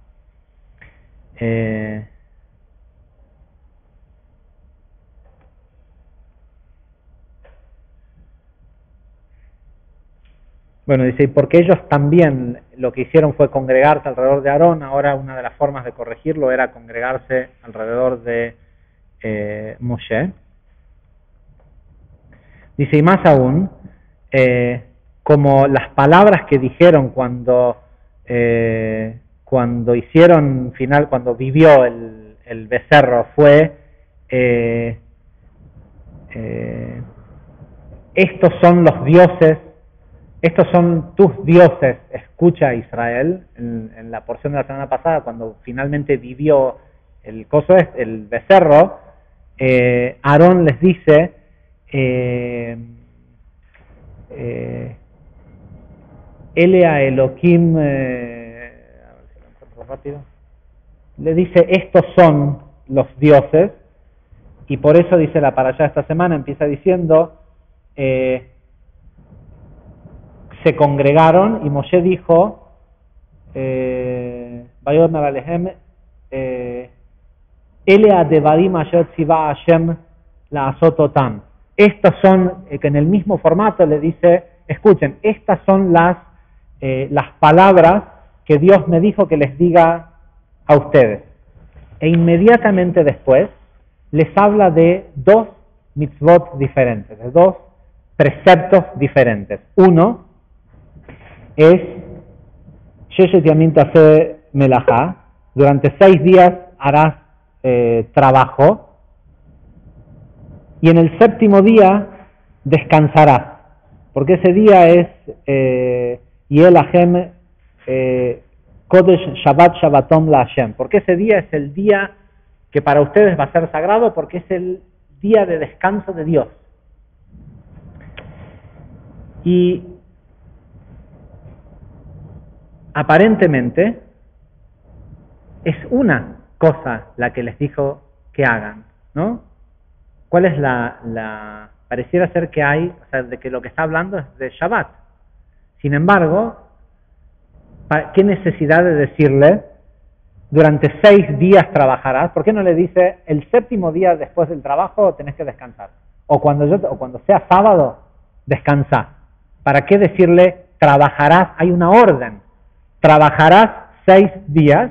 Bueno, dice, y porque ellos también lo que hicieron fue congregarse alrededor de Aarón, ahora una de las formas de corregirlo era congregarse alrededor de Moshe. Dice, y más aún, como las palabras que dijeron cuando vivió el becerro fue, estos son los dioses, estos son tus dioses, escucha Israel, en la porción de la semana pasada, cuando finalmente vivió el becerro, Aarón les dice, Elea Elohim, a ver si lo encuentro rápido, le dice, estos son los dioses, y por eso dice la parashá esta semana, empieza diciendo, se congregaron y Moshe dijo, Vayomer alehem, Elea devarim asher tziva Hashem la'asot otam. Estas son, que en el mismo formato le dice, escuchen, estas son las palabras que Dios me dijo que les diga a ustedes. E inmediatamente después les habla de dos mitzvot diferentes, de dos preceptos diferentes. Uno es Sheshet Yamim Taseh Melajá, durante 6 días harás trabajo, y en el séptimo día descansarás, porque ese día es Yel Lahem Kodesh Shabbat Shabbatom La Hashem, porque ese día es el día que para ustedes va a ser sagrado, porque es el día de descanso de Dios. Y aparentemente es una cosa la que les dijo que hagan, ¿no? ¿Cuál es pareciera ser que hay, o sea, de que lo que está hablando es de Shabbat. Sin embargo, ¿qué necesidad de decirle durante 6 días trabajarás? ¿Por qué no le dice el séptimo día después del trabajo tenés que descansar? O cuando sea sábado, descansa. ¿Para qué decirle trabajarás? Hay una orden. Trabajarás 6 días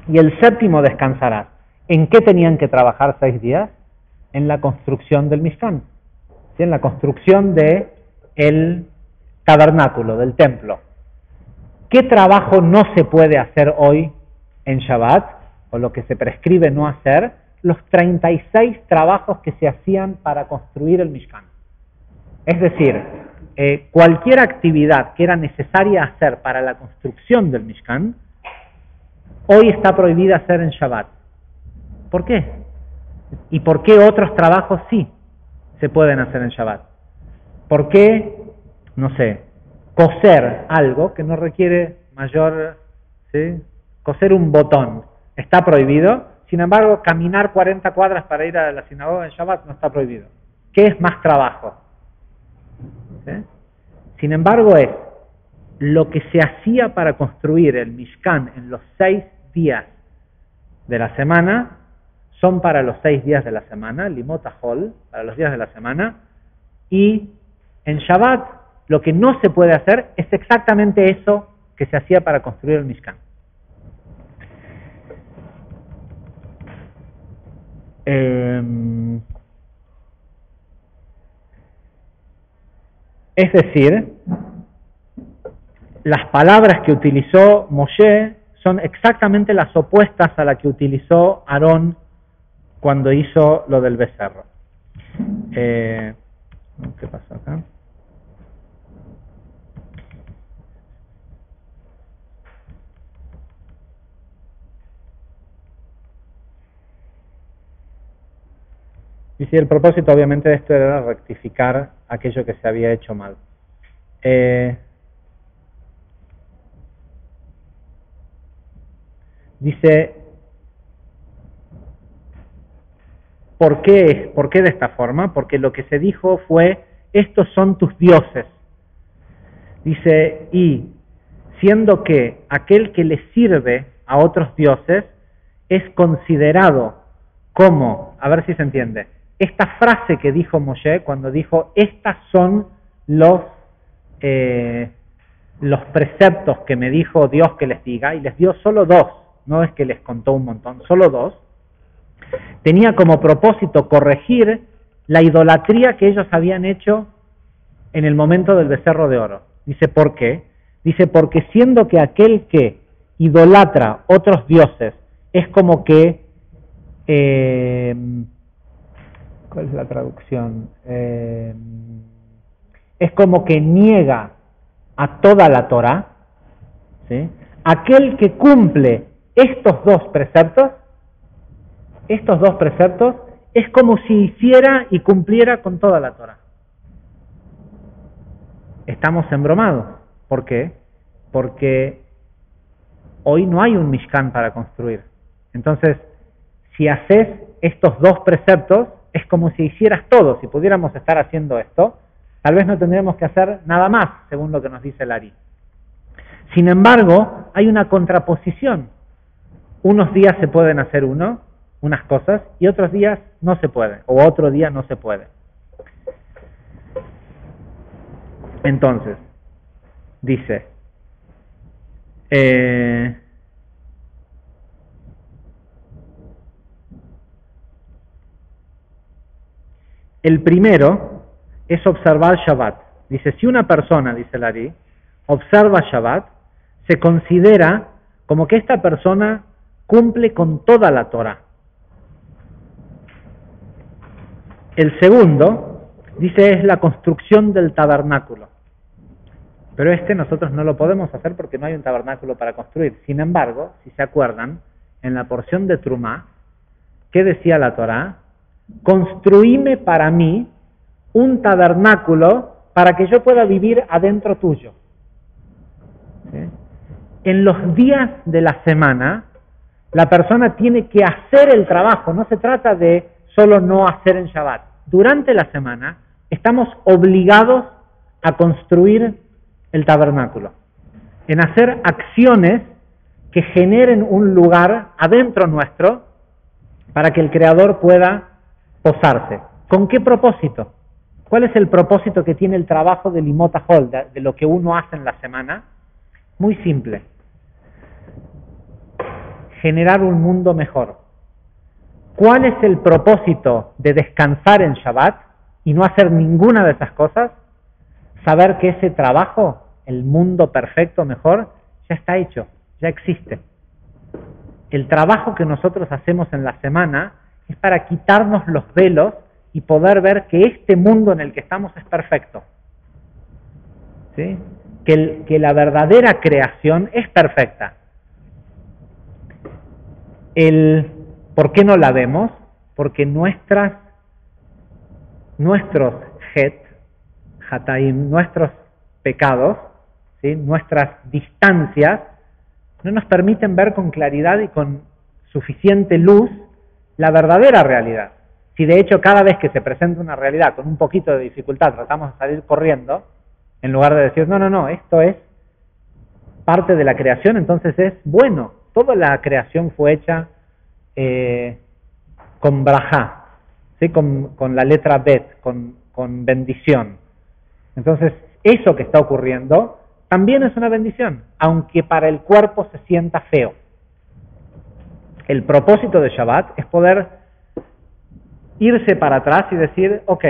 y el séptimo descansarás. ¿En qué tenían que trabajar 6 días? En la construcción del Mishkan, ¿sí? En la construcción del tabernáculo, del templo. ¿Qué trabajo no se puede hacer hoy en Shabbat? O lo que se prescribe no hacer, los 36 trabajos que se hacían para construir el Mishkan. Es decir, cualquier actividad que era necesaria hacer para la construcción del Mishkan, hoy está prohibida hacer en Shabbat. ¿Por qué? ¿Y por qué otros trabajos sí se pueden hacer en Shabbat? ¿Por qué, no sé, coser algo que no requiere mayor, ¿sí? Coser un botón está prohibido, sin embargo, caminar 40 cuadras para ir a la sinagoga en Shabbat no está prohibido. ¿Qué es más trabajo? ¿Sí? Sin embargo, es lo que se hacía para construir el Mishkan en los 6 días de la semana, son para los 6 días de la semana, Limot HaChol, para los días de la semana, y en Shabbat lo que no se puede hacer es exactamente eso que se hacía para construir el Mishkan. Es decir, las palabras que utilizó Moshe son exactamente las opuestas a las que utilizó Aarón cuando hizo lo del becerro. ¿Qué pasó acá? Y sí, el propósito obviamente de esto era rectificar aquello que se había hecho mal. Dice, ¿por qué de esta forma? Porque lo que se dijo fue, estos son tus dioses. Dice, y siendo que aquel que le sirve a otros dioses es considerado como, a ver si se entiende, esta frase que dijo Moshe cuando dijo, estas son los preceptos que me dijo Dios que les diga, y les dio solo 2, no es que les contó un montón, solo 2, tenía como propósito corregir la idolatría que ellos habían hecho en el momento del becerro de oro. Dice, ¿por qué? Dice, porque siendo que aquel que idolatra otros dioses es como que, ¿cuál es la traducción? Es como que niega a toda la Torá, ¿sí? Aquel que cumple estos dos preceptos es como si hiciera y cumpliera con toda la Torá. Estamos embromados. ¿Por qué? Porque hoy no hay un Mishkan para construir. Entonces, si haces estos 2 preceptos, es como si hicieras todo. Si pudiéramos estar haciendo esto, tal vez no tendríamos que hacer nada más, según lo que nos dice el Ari. Sin embargo, hay una contraposición. Unos días se pueden hacer unas cosas, y otros días no se puede, o otro día no se puede. Entonces, dice, el primero es observar Shabbat. Dice, si una persona, dice el Ari, observa Shabbat, se considera como que esta persona cumple con toda la Torah. El segundo, dice, es la construcción del tabernáculo. Pero nosotros no lo podemos hacer porque no hay un tabernáculo para construir. Sin embargo, si se acuerdan, en la porción de Trumá, ¿qué decía la Torá? Construíme para mí un tabernáculo para que yo pueda vivir adentro tuyo. ¿Sí? En los días de la semana, la persona tiene que hacer el trabajo. No se trata de solo no hacer en Shabbat. Durante la semana estamos obligados a construir el tabernáculo, en hacer acciones que generen un lugar adentro nuestro para que el Creador pueda posarse. ¿Con qué propósito? ¿Cuál es el propósito que tiene el trabajo de Limot HaChol, de lo que uno hace en la semana? Muy simple. Generar un mundo mejor. ¿Cuál es el propósito de descansar en Shabbat y no hacer ninguna de esas cosas? Saber que ese trabajo, el mundo perfecto, mejor, ya está hecho, ya existe. El trabajo que nosotros hacemos en la semana es para quitarnos los velos y poder ver que este mundo en el que estamos es perfecto. ¿Sí? Que la verdadera creación es perfecta. ¿Por qué no la vemos? Porque nuestros hataim, nuestros pecados, ¿sí? Nuestras distancias, no nos permiten ver con claridad y con suficiente luz la verdadera realidad. Si de hecho cada vez que se presenta una realidad con un poquito de dificultad tratamos de salir corriendo, en lugar de decir, no, esto es parte de la creación, entonces es bueno. Toda la creación fue hecha con brajá, ¿sí? con la letra bet, con bendición. Entonces, eso que está ocurriendo también es una bendición, aunque para el cuerpo se sienta feo. El propósito de Shabbat es poder irse para atrás y decir, ok,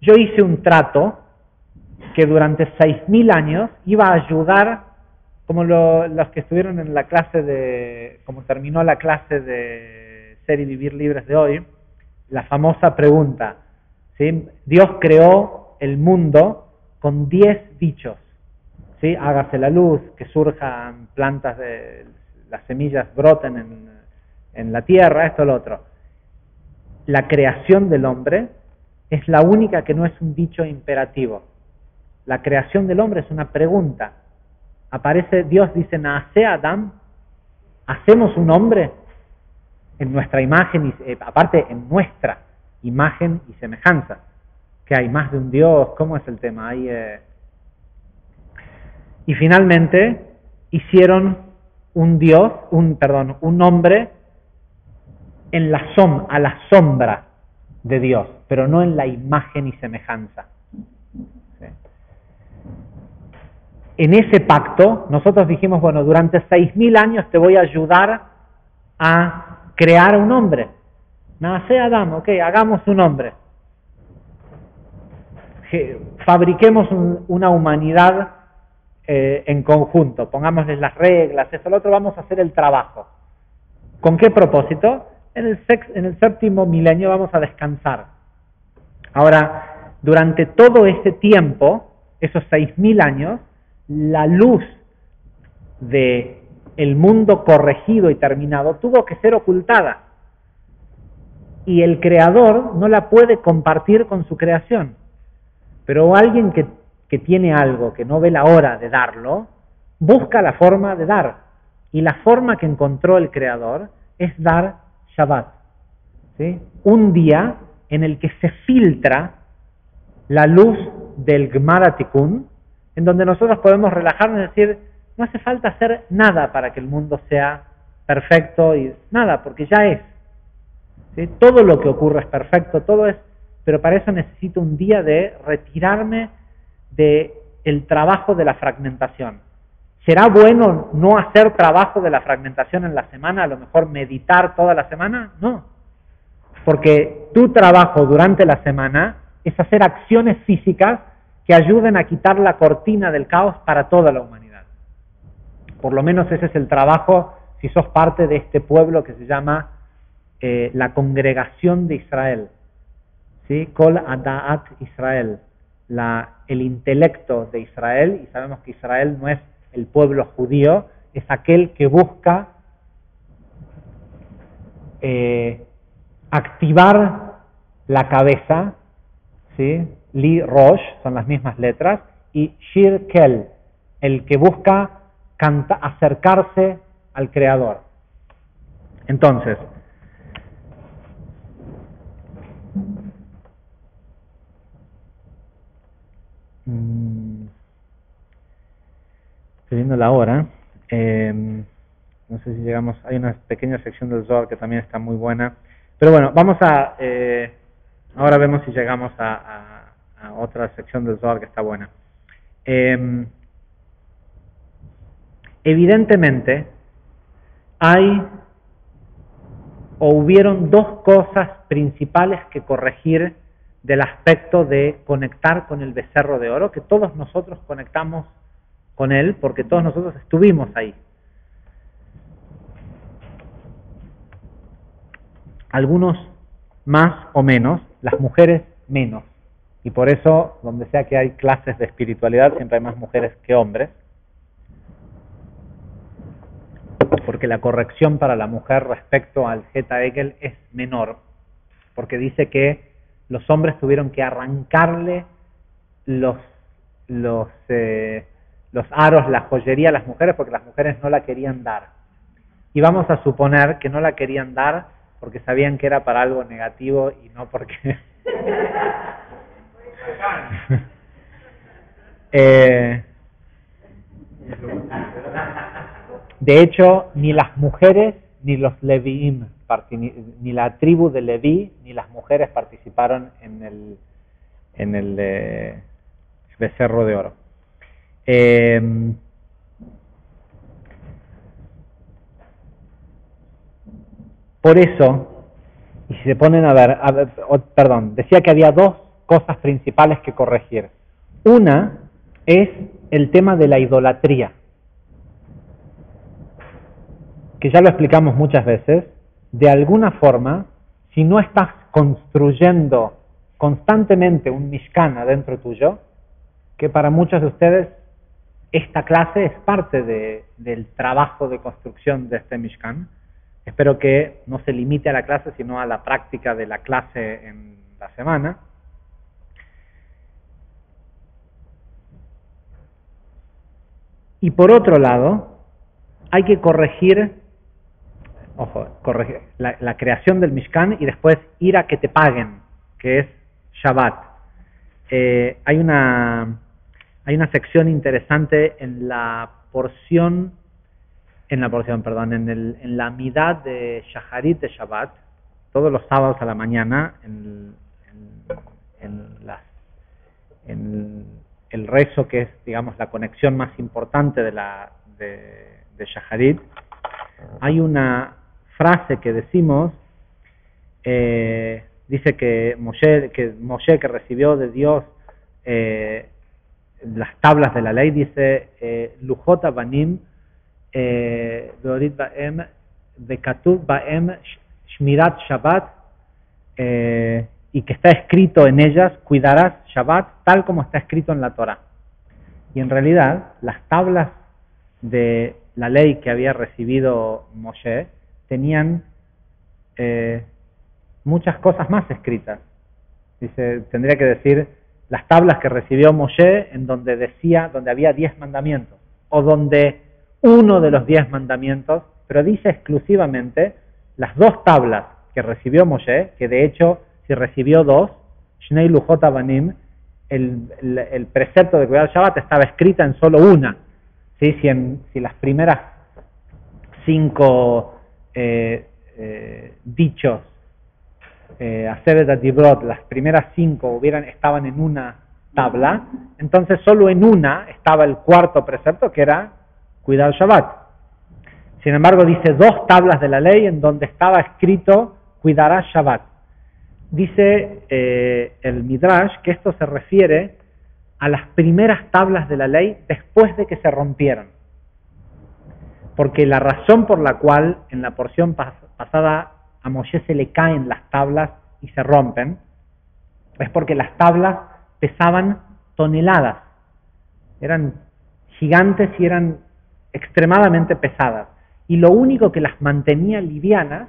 yo hice un trato que durante 6.000 años iba a ayudar, como los que estuvieron en la clase como terminó la clase de Ser y Vivir Libres de hoy, la famosa pregunta, ¿sí? Dios creó el mundo con 10 dichos, ¿sí? Hágase la luz, que surjan plantas, las semillas broten en la tierra, esto, lo otro. La creación del hombre es la única que no es un dicho imperativo. La creación del hombre es una pregunta. Aparece Dios, dice, Naaseh Adam, hacemos un hombre en nuestra imagen, y aparte en nuestra imagen y semejanza. Que hay más de un Dios, ¿cómo es el tema? Y finalmente hicieron un hombre a la sombra de Dios, pero no en la imagen y semejanza. ¿Sí? En ese pacto nosotros dijimos, bueno, durante 6.000 años te voy a ayudar a crear un hombre. Naaseh Adam, ok, hagamos un hombre. Fabriquemos una humanidad en conjunto, pongámosles las reglas, eso, lo otro, vamos a hacer el trabajo. ¿Con qué propósito? En el séptimo milenio vamos a descansar. Ahora, durante todo ese tiempo, esos 6.000 años, la luz del mundo corregido y terminado tuvo que ser ocultada. Y el Creador no la puede compartir con su creación. Pero alguien que tiene algo, que no ve la hora de darlo, busca la forma de dar. Y la forma que encontró el Creador es dar Shabbat. ¿Sí? Un día en el que se filtra la luz del Gemara Tikkun, en donde nosotros podemos relajarnos y decir, no hace falta hacer nada para que el mundo sea perfecto, y nada, porque ya es. ¿Sí? Todo lo que ocurre es perfecto, todo es, pero para eso necesito un día de retirarme del trabajo de la fragmentación. ¿Será bueno no hacer trabajo de la fragmentación en la semana? A lo mejor meditar toda la semana. No. Porque tu trabajo durante la semana es hacer acciones físicas que ayuden a quitar la cortina del caos para toda la humanidad. Por lo menos ese es el trabajo si sos parte de este pueblo que se llama la congregación de Israel, ¿sí? Kol Adaat Israel, el intelecto de Israel, y sabemos que Israel no es el pueblo judío, es aquel que busca activar la cabeza, ¿sí? Li Rosh, son las mismas letras, y Shir Kel, el que busca acercarse al Creador. Entonces, estoy viendo la hora, no sé si llegamos, hay una pequeña sección del Zohar que también está muy buena, pero bueno, vamos a, ahora vemos si llegamos a otra sección del Zohar que está buena. Evidentemente, hubieron dos cosas principales que corregir del aspecto de conectar con el becerro de oro, que todos nosotros conectamos con él, porque todos nosotros estuvimos ahí. Algunos más o menos, las mujeres menos. Y por eso, donde sea que hay clases de espiritualidad, siempre hay más mujeres que hombres. Porque la corrección para la mujer respecto al Geta Egel es menor. Porque dice que los hombres tuvieron que arrancarle los aros, la joyería a las mujeres, porque las mujeres no la querían dar. Y vamos a suponer que no la querían dar porque sabían que era para algo negativo y no porque... De hecho, ni las mujeres ni los Leviim, ni la tribu de Leví, ni las mujeres participaron en el becerro de oro. Por eso, y si se ponen a ver, decía que había dos cosas principales que corregir. Una es el tema de la idolatría, que ya lo explicamos muchas veces. De alguna forma, si no estás construyendo constantemente un Mishkan adentro tuyo, que para muchos de ustedes esta clase es parte del trabajo de construcción de este Mishkan. Espero que no se limite a la clase, sino a la práctica de la clase en la semana. Y por otro lado, hay que corregir la creación del Mishkan y después ir a que te paguen, que es Shabbat. Hay una sección interesante en la midad de Shaharit de Shabbat, todos los sábados a la mañana, en el rezo que es, digamos, la conexión más importante de Shaharit. Hay una frase que decimos, dice que Moshe que recibió de Dios las tablas de la ley, dice Lujot Abanim Veorit Baem Vekatuv Baem Shmirat Shabbat, y que está escrito en ellas, cuidarás Shabbat tal como está escrito en la Torah. Y en realidad las tablas de la ley que había recibido Moshe tenían muchas cosas más escritas. Dice, tendría que decir las tablas que recibió Moshe, en donde había 10 mandamientos, o donde uno de los 10 mandamientos, pero dice exclusivamente las dos tablas que recibió Moshe, que de hecho, si recibió dos, Shnei Lujot Abanim, el precepto de cuidar el Shabbat estaba escrita en solo una. ¿Sí? Si las primeras 5 dichos, Aseret HaDibrot, las primeras 5 estaban en una tabla, entonces solo en una estaba el cuarto precepto, que era cuidar el Shabbat. Sin embargo, dice 2 tablas de la ley en donde estaba escrito cuidarás Shabbat. Dice el Midrash que esto se refiere a las primeras tablas de la ley después de que se rompieron. Porque la razón por la cual en la porción pasada a Moshe se le caen las tablas y se rompen, es porque las tablas pesaban toneladas, eran gigantes y eran extremadamente pesadas, y lo único que las mantenía livianas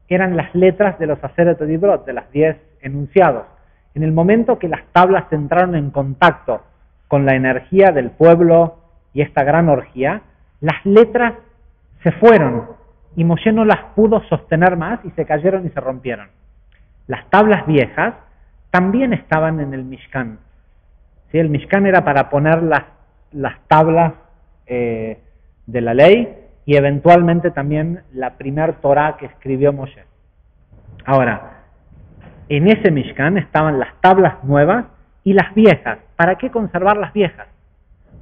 eran las letras de los Aseret Dibrot, de las 10 enunciados. En el momento que las tablas entraron en contacto con la energía del pueblo y esta gran orgía, las letras se fueron y Moshe no las pudo sostener más y se cayeron y se rompieron. Las tablas viejas también estaban en el Mishkan. ¿Sí? El Mishkan era para poner las tablas de la ley y eventualmente también la primer Torah que escribió Moshe. Ahora, en ese Mishkan estaban las tablas nuevas y las viejas. ¿Para qué conservar las viejas?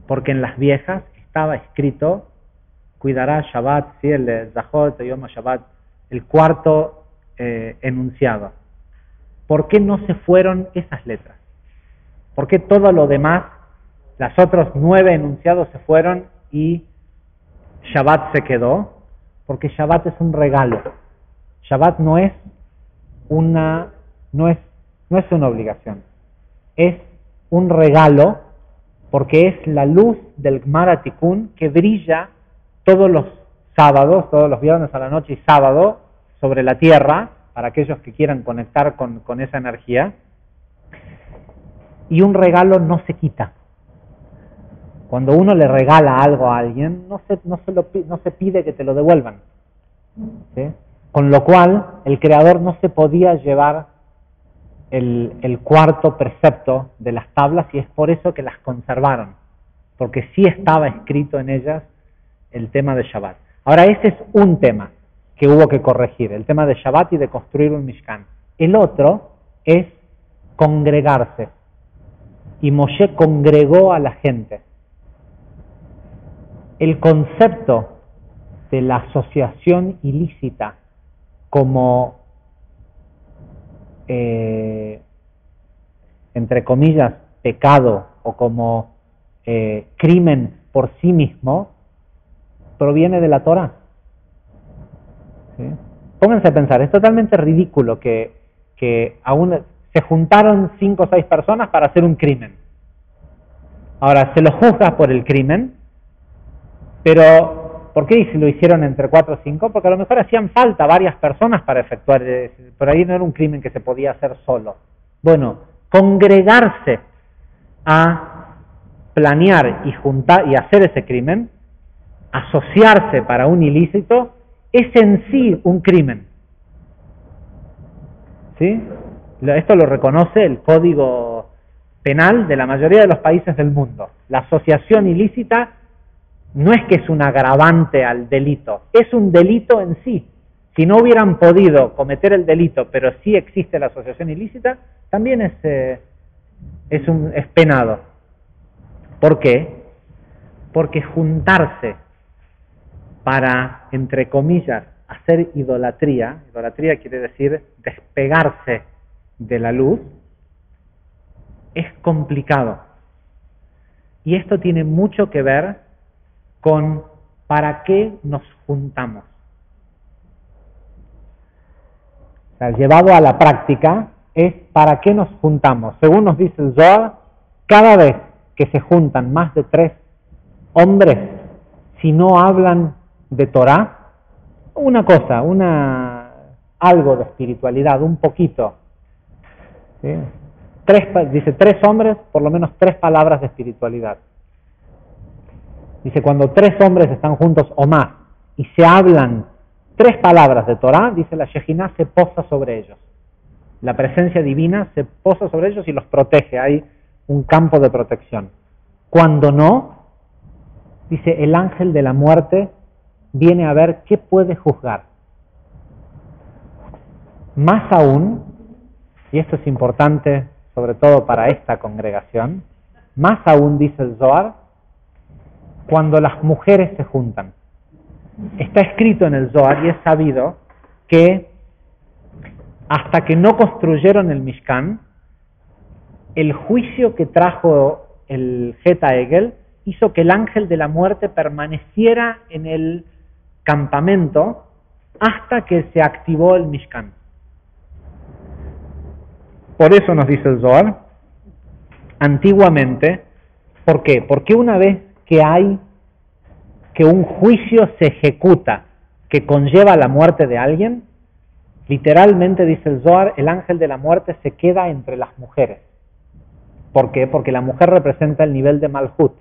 Porque en las viejas estaba escrito, cuidará Shabbat, ¿sí? El de Zahot, Yom Shabbat, el cuarto enunciado. ¿Por qué no se fueron esas letras? ¿Por qué todo lo demás, los otros 9 enunciados se fueron y Shabbat se quedó? Porque Shabbat es un regalo. Shabbat no es una obligación. Es un regalo porque es la luz del Gmar Tikkun que brilla todos los sábados, todos los viernes a la noche y sábado sobre la tierra, para aquellos que quieran conectar con esa energía. Y un regalo no se quita. Cuando uno le regala algo a alguien, no se pide que te lo devuelvan. ¿Sí? Con lo cual, el Creador no se podía llevar el cuarto precepto de las tablas y es por eso que las conservaron. Porque sí estaba escrito en ellas el tema de Shabbat. Ahora, ese es un tema que hubo que corregir, el tema de Shabbat y de construir un Mishkan. El otro es congregarse. Y Moshe congregó a la gente. El concepto de la asociación ilícita como, entre comillas, pecado o como crimen por sí mismo, proviene de la Torah. ¿Sí? Pónganse a pensar, es totalmente ridículo que se juntaron 5 o 6 personas para hacer un crimen. Ahora, se lo juzga por el crimen, pero ¿por qué si lo hicieron entre 4 o 5? Porque a lo mejor hacían falta varias personas para efectuar, por ahí no era un crimen que se podía hacer solo. Bueno, congregarse a planear y juntar y hacer ese crimen, asociarse para un ilícito, es en sí un crimen. ¿Sí? Esto lo reconoce el Código Penal de la mayoría de los países del mundo. La asociación ilícita no es que es un agravante al delito, es un delito en sí. Si no hubieran podido cometer el delito, pero sí existe la asociación ilícita, también es penado. ¿Por qué? Porque juntarse para, entre comillas, hacer idolatría quiere decir despegarse de la luz, es complicado. Y esto tiene mucho que ver con para qué nos juntamos. O sea, llevado a la práctica, es para qué nos juntamos. Según nos dice el Zohar, cada vez que se juntan más de 3 hombres, si no hablan de Torah, algo de espiritualidad, un poquito. ¿Sí? Dice 3 hombres, por lo menos 3 palabras de espiritualidad. Dice, cuando 3 hombres están juntos o más y se hablan 3 palabras de Torah, dice la Shejinah se posa sobre ellos. La presencia divina se posa sobre ellos y los protege. Hay un campo de protección. Cuando no, dice, el ángel de la muerte viene a ver qué puede juzgar. Más aún, y esto es importante sobre todo para esta congregación, más aún, dice el Zohar, cuando las mujeres se juntan. Está escrito en el Zohar y es sabido que hasta que no construyeron el Mishkan, el juicio que trajo el Geta Egel hizo que el ángel de la muerte permaneciera en el campamento hasta que se activó el Mishkan. Por eso nos dice el Zohar, antiguamente, ¿por qué? Porque una vez que un juicio se ejecuta que conlleva la muerte de alguien, literalmente dice el Zohar, el ángel de la muerte se queda entre las mujeres. ¿Por qué? Porque la mujer representa el nivel de Malhut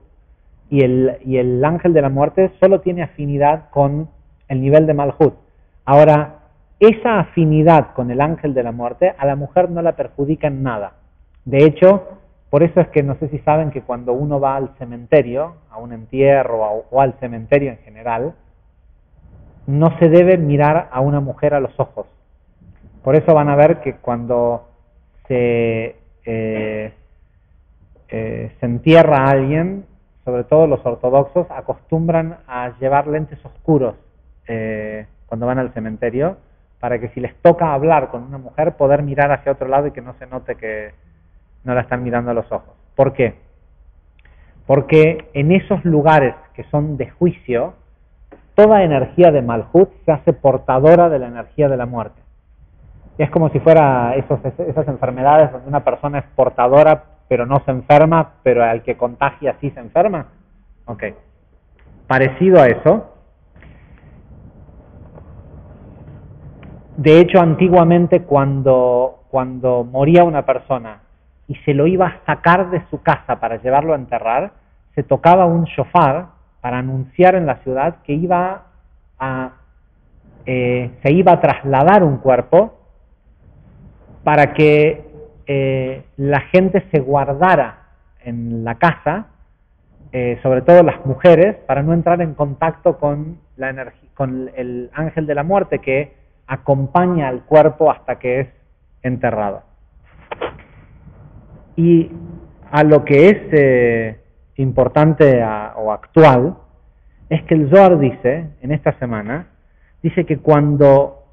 y el ángel de la muerte solo tiene afinidad con el nivel de Malhut. Ahora, esa afinidad con el ángel de la muerte a la mujer no la perjudica en nada. De hecho, por eso es que no sé si saben que cuando uno va al cementerio, a un entierro o al cementerio en general, no se debe mirar a una mujer a los ojos. Por eso van a ver que cuando se entierra a alguien, sobre todo los ortodoxos, acostumbran a llevar lentes oscuros cuando van al cementerio, para que si les toca hablar con una mujer, poder mirar hacia otro lado y que no se note que no la están mirando a los ojos. ¿Por qué? Porque en esos lugares que son de juicio, toda energía de Malhut se hace portadora de la energía de la muerte. Es como si fuera esas enfermedades donde una persona es portadora pero no se enferma, pero al que contagia sí se enferma. Ok. Parecido a eso. De hecho, antiguamente cuando moría una persona y se lo iba a sacar de su casa para llevarlo a enterrar, se tocaba un shofar para anunciar en la ciudad que se iba a trasladar un cuerpo para que la gente se guardara en la casa, sobre todo las mujeres, para no entrar en contacto con el ángel de la muerte que acompaña al cuerpo hasta que es enterrado. Y a lo que es importante o actual es que el Zohar dice, en esta semana, dice que cuando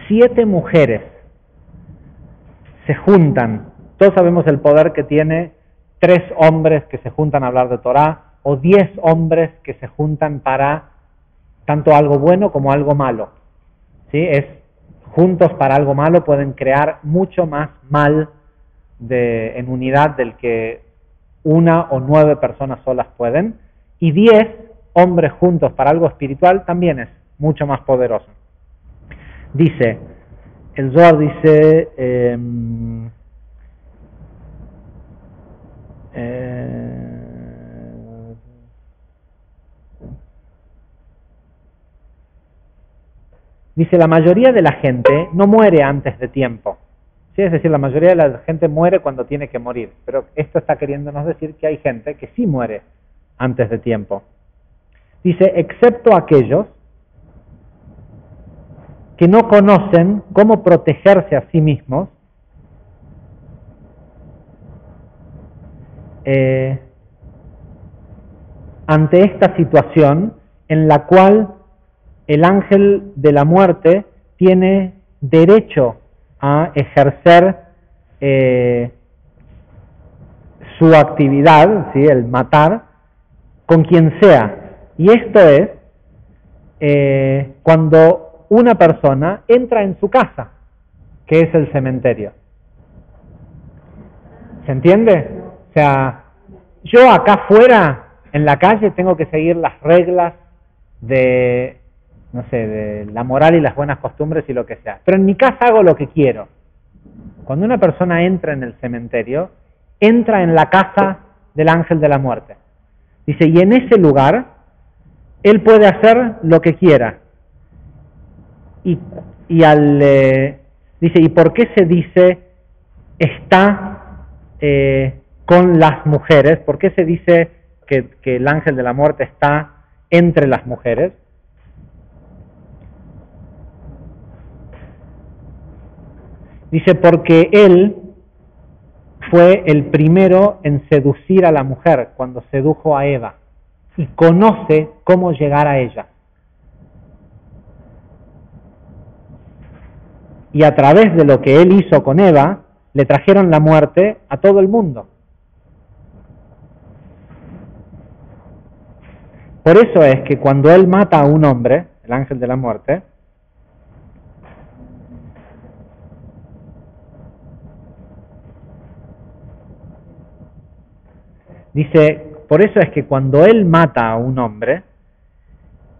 7 mujeres se juntan, todos sabemos el poder que tiene 3 hombres que se juntan a hablar de Torah, o 10 hombres que se juntan para tanto algo bueno como algo malo. ¿Sí? Juntos para algo malo pueden crear mucho más mal en unidad del que 1 o 9 personas solas pueden, y 10 hombres juntos para algo espiritual también es mucho más poderoso. Dice, el Zohar dice, dice, la mayoría de la gente no muere antes de tiempo. ¿Sí? Es decir, la mayoría de la gente muere cuando tiene que morir. Pero esto está queriéndonos decir que hay gente que sí muere antes de tiempo. Dice, excepto aquellos que no conocen cómo protegerse a sí mismos ante esta situación en la cual el ángel de la muerte tiene derecho a ejercer su actividad, ¿sí? El matar, con quien sea. Y esto es cuando una persona entra en su casa, que es el cementerio. ¿Se entiende? O sea, yo acá afuera, en la calle, tengo que seguir las reglas de la moral y las buenas costumbres y lo que sea. Pero en mi casa hago lo que quiero. Cuando una persona entra en el cementerio, entra en la casa del ángel de la muerte. Dice, y en ese lugar, él puede hacer lo que quiera. Dice, ¿y por qué se dice está con las mujeres? ¿Por qué se dice que el ángel de la muerte está entre las mujeres? Dice, porque él fue el primero en seducir a la mujer cuando sedujo a Eva y conoce cómo llegar a ella. Y a través de lo que él hizo con Eva, le trajeron la muerte a todo el mundo. Por eso es que cuando él mata a un hombre, el ángel de la muerte, dice, por eso es que cuando él mata a un hombre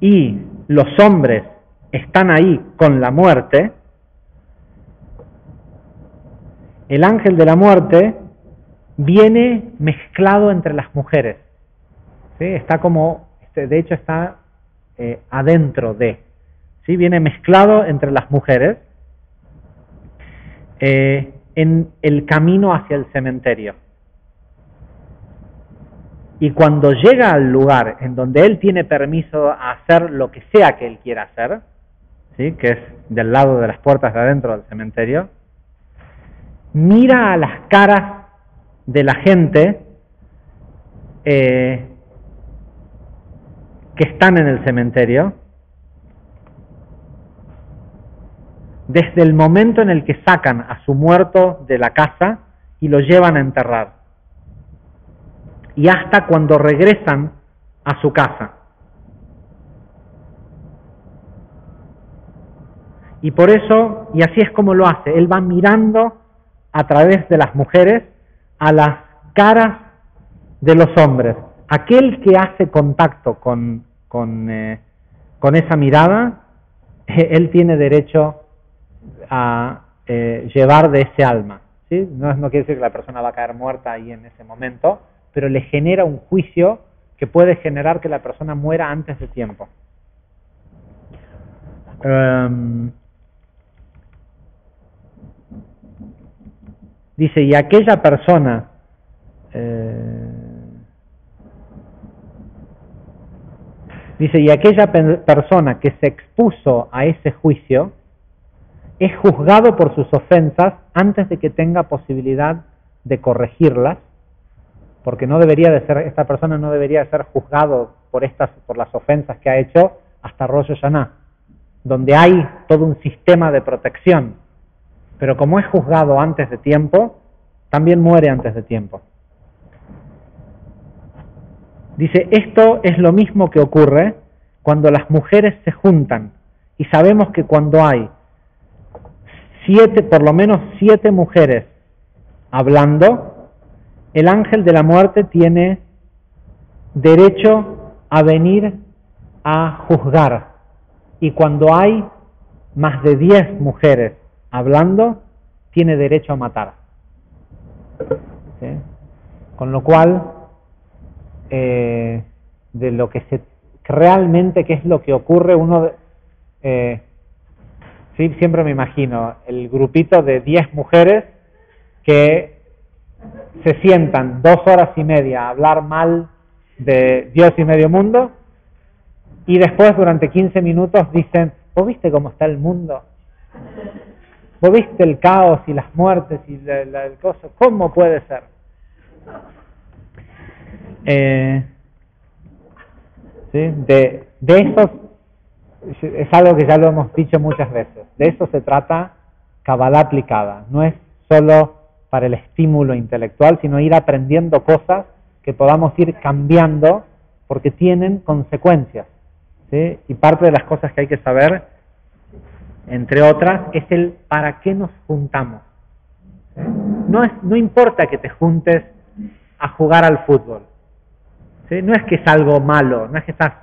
y los hombres están ahí con la muerte, el ángel de la muerte viene mezclado entre las mujeres. ¿Sí? Está como, de hecho está adentro de, ¿sí? Viene mezclado entre las mujeres en el camino hacia el cementerio. Y cuando llega al lugar en donde él tiene permiso a hacer lo que sea que él quiera hacer, ¿sí? Que es del lado de las puertas de adentro del cementerio, mira a las caras de la gente que están en el cementerio, desde el momento en el que sacan a su muerto de la casa y lo llevan a enterrar, y hasta cuando regresan a su casa. Y por eso, y así es como lo hace, él va mirando a través de las mujeres a las caras de los hombres. Aquel que hace contacto con esa mirada, él tiene derecho a llevar de ese alma, ¿sí? No quiere decir que la persona va a caer muerta ahí en ese momento, pero le genera un juicio que puede generar que la persona muera antes de tiempo. Dice, y aquella persona persona que se expuso a ese juicio es juzgado por sus ofensas antes de que tenga posibilidad de corregirlas, porque esta persona no debería ser juzgado por las ofensas que ha hecho hasta Rosh Hashanah, donde hay todo un sistema de protección, pero como es juzgado antes de tiempo, también muere antes de tiempo. Dice, esto es lo mismo que ocurre cuando las mujeres se juntan, y sabemos que cuando hay por lo menos 7 mujeres hablando, el ángel de la muerte tiene derecho a venir a juzgar. Y cuando hay más de 10 mujeres hablando, tiene derecho a matar. ¿Sí? Con lo cual, de lo que realmente qué es lo que ocurre, sí, siempre me imagino el grupito de 10 mujeres que se sientan 2 horas y media a hablar mal de Dios y medio mundo, y después durante 15 minutos dicen, ¿vos viste cómo está el mundo? ¿Vos viste el caos y las muertes y el coso? ¿Cómo puede ser? ¿Sí? De esos, es algo que ya lo hemos dicho muchas veces, de eso se trata Kabbalah aplicada, no es solo para el estímulo intelectual, sino ir aprendiendo cosas que podamos ir cambiando porque tienen consecuencias, ¿sí? Y parte de las cosas que hay que saber, entre otras, es el para qué nos juntamos. ¿Sí? No importa que te juntes a jugar al fútbol, ¿sí? No es que es algo malo, no es que estás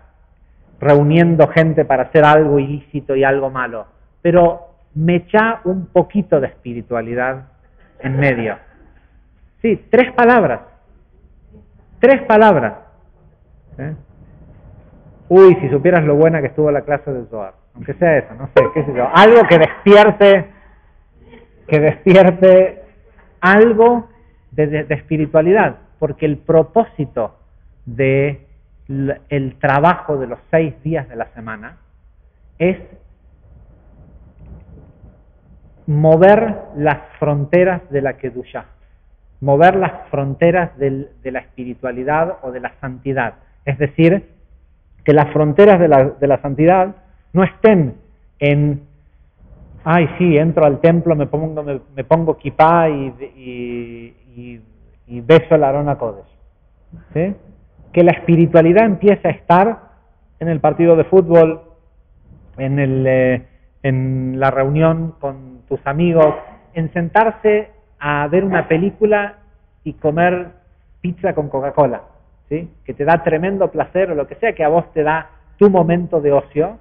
reuniendo gente para hacer algo ilícito y algo malo, pero me echa un poquito de espiritualidad en medio. Sí, 3 palabras. 3 palabras. ¿Sí? Uy, si supieras lo buena que estuvo la clase del Zohar. Aunque sea eso, no sé, qué sé yo. Algo que despierte algo de espiritualidad. Porque el propósito de el trabajo de los 6 días de la semana es mover las fronteras de la Kedushá, mover las fronteras de la espiritualidad o de la santidad. Es decir, que las fronteras de la santidad no estén en, ay sí, entro al templo, me pongo kipá y beso el Arón HaKodesh. ¿Sí? Que la espiritualidad empiece a estar en el partido de fútbol, en la reunión con tus amigos, en sentarse a ver una película y comer pizza con Coca-Cola, ¿sí? Que te da tremendo placer o lo que sea que a vos te da tu momento de ocio.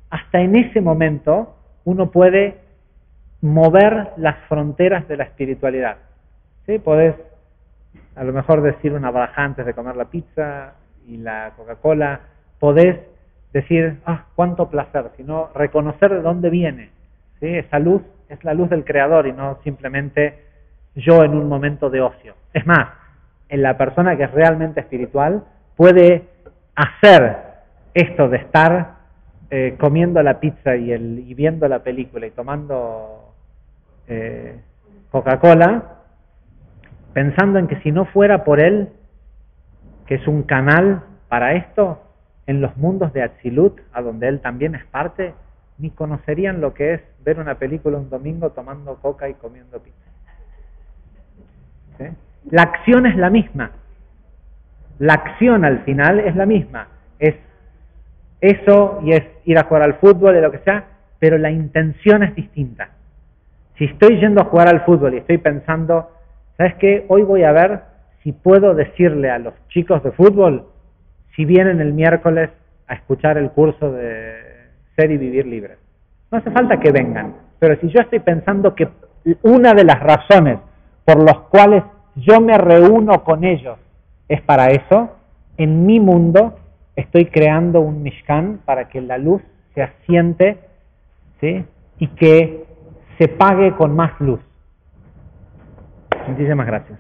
Hasta en ese momento uno puede mover las fronteras de la espiritualidad, ¿sí? Podés a lo mejor decir una baraja antes de comer la pizza y la Coca-Cola, podés decir, cuánto placer, sino reconocer de dónde viene, ¿sí? Esa luz es la luz del Creador y no simplemente yo en un momento de ocio. Es más, en la persona que es realmente espiritual puede hacer esto de estar comiendo la pizza y viendo la película y tomando Coca-Cola, pensando en que si no fuera por él, que es un canal para esto, en los mundos de Atzilut, a donde él también es parte, ni conocerían lo que es ver una película un domingo tomando coca y comiendo pizza. ¿Sí? La acción es la misma. La acción al final es la misma. Es eso y es ir a jugar al fútbol y lo que sea, pero la intención es distinta. Si estoy yendo a jugar al fútbol y estoy pensando, ¿sabes qué? Hoy voy a ver si puedo decirle a los chicos de fútbol si vienen el miércoles a escuchar el curso de Ser y Vivir Libres. No hace falta que vengan, pero si yo estoy pensando que una de las razones por las cuales yo me reúno con ellos es para eso, en mi mundo estoy creando un Mishkan para que la luz se asiente, ¿sí? Y que se pague con más luz. Muchísimas gracias.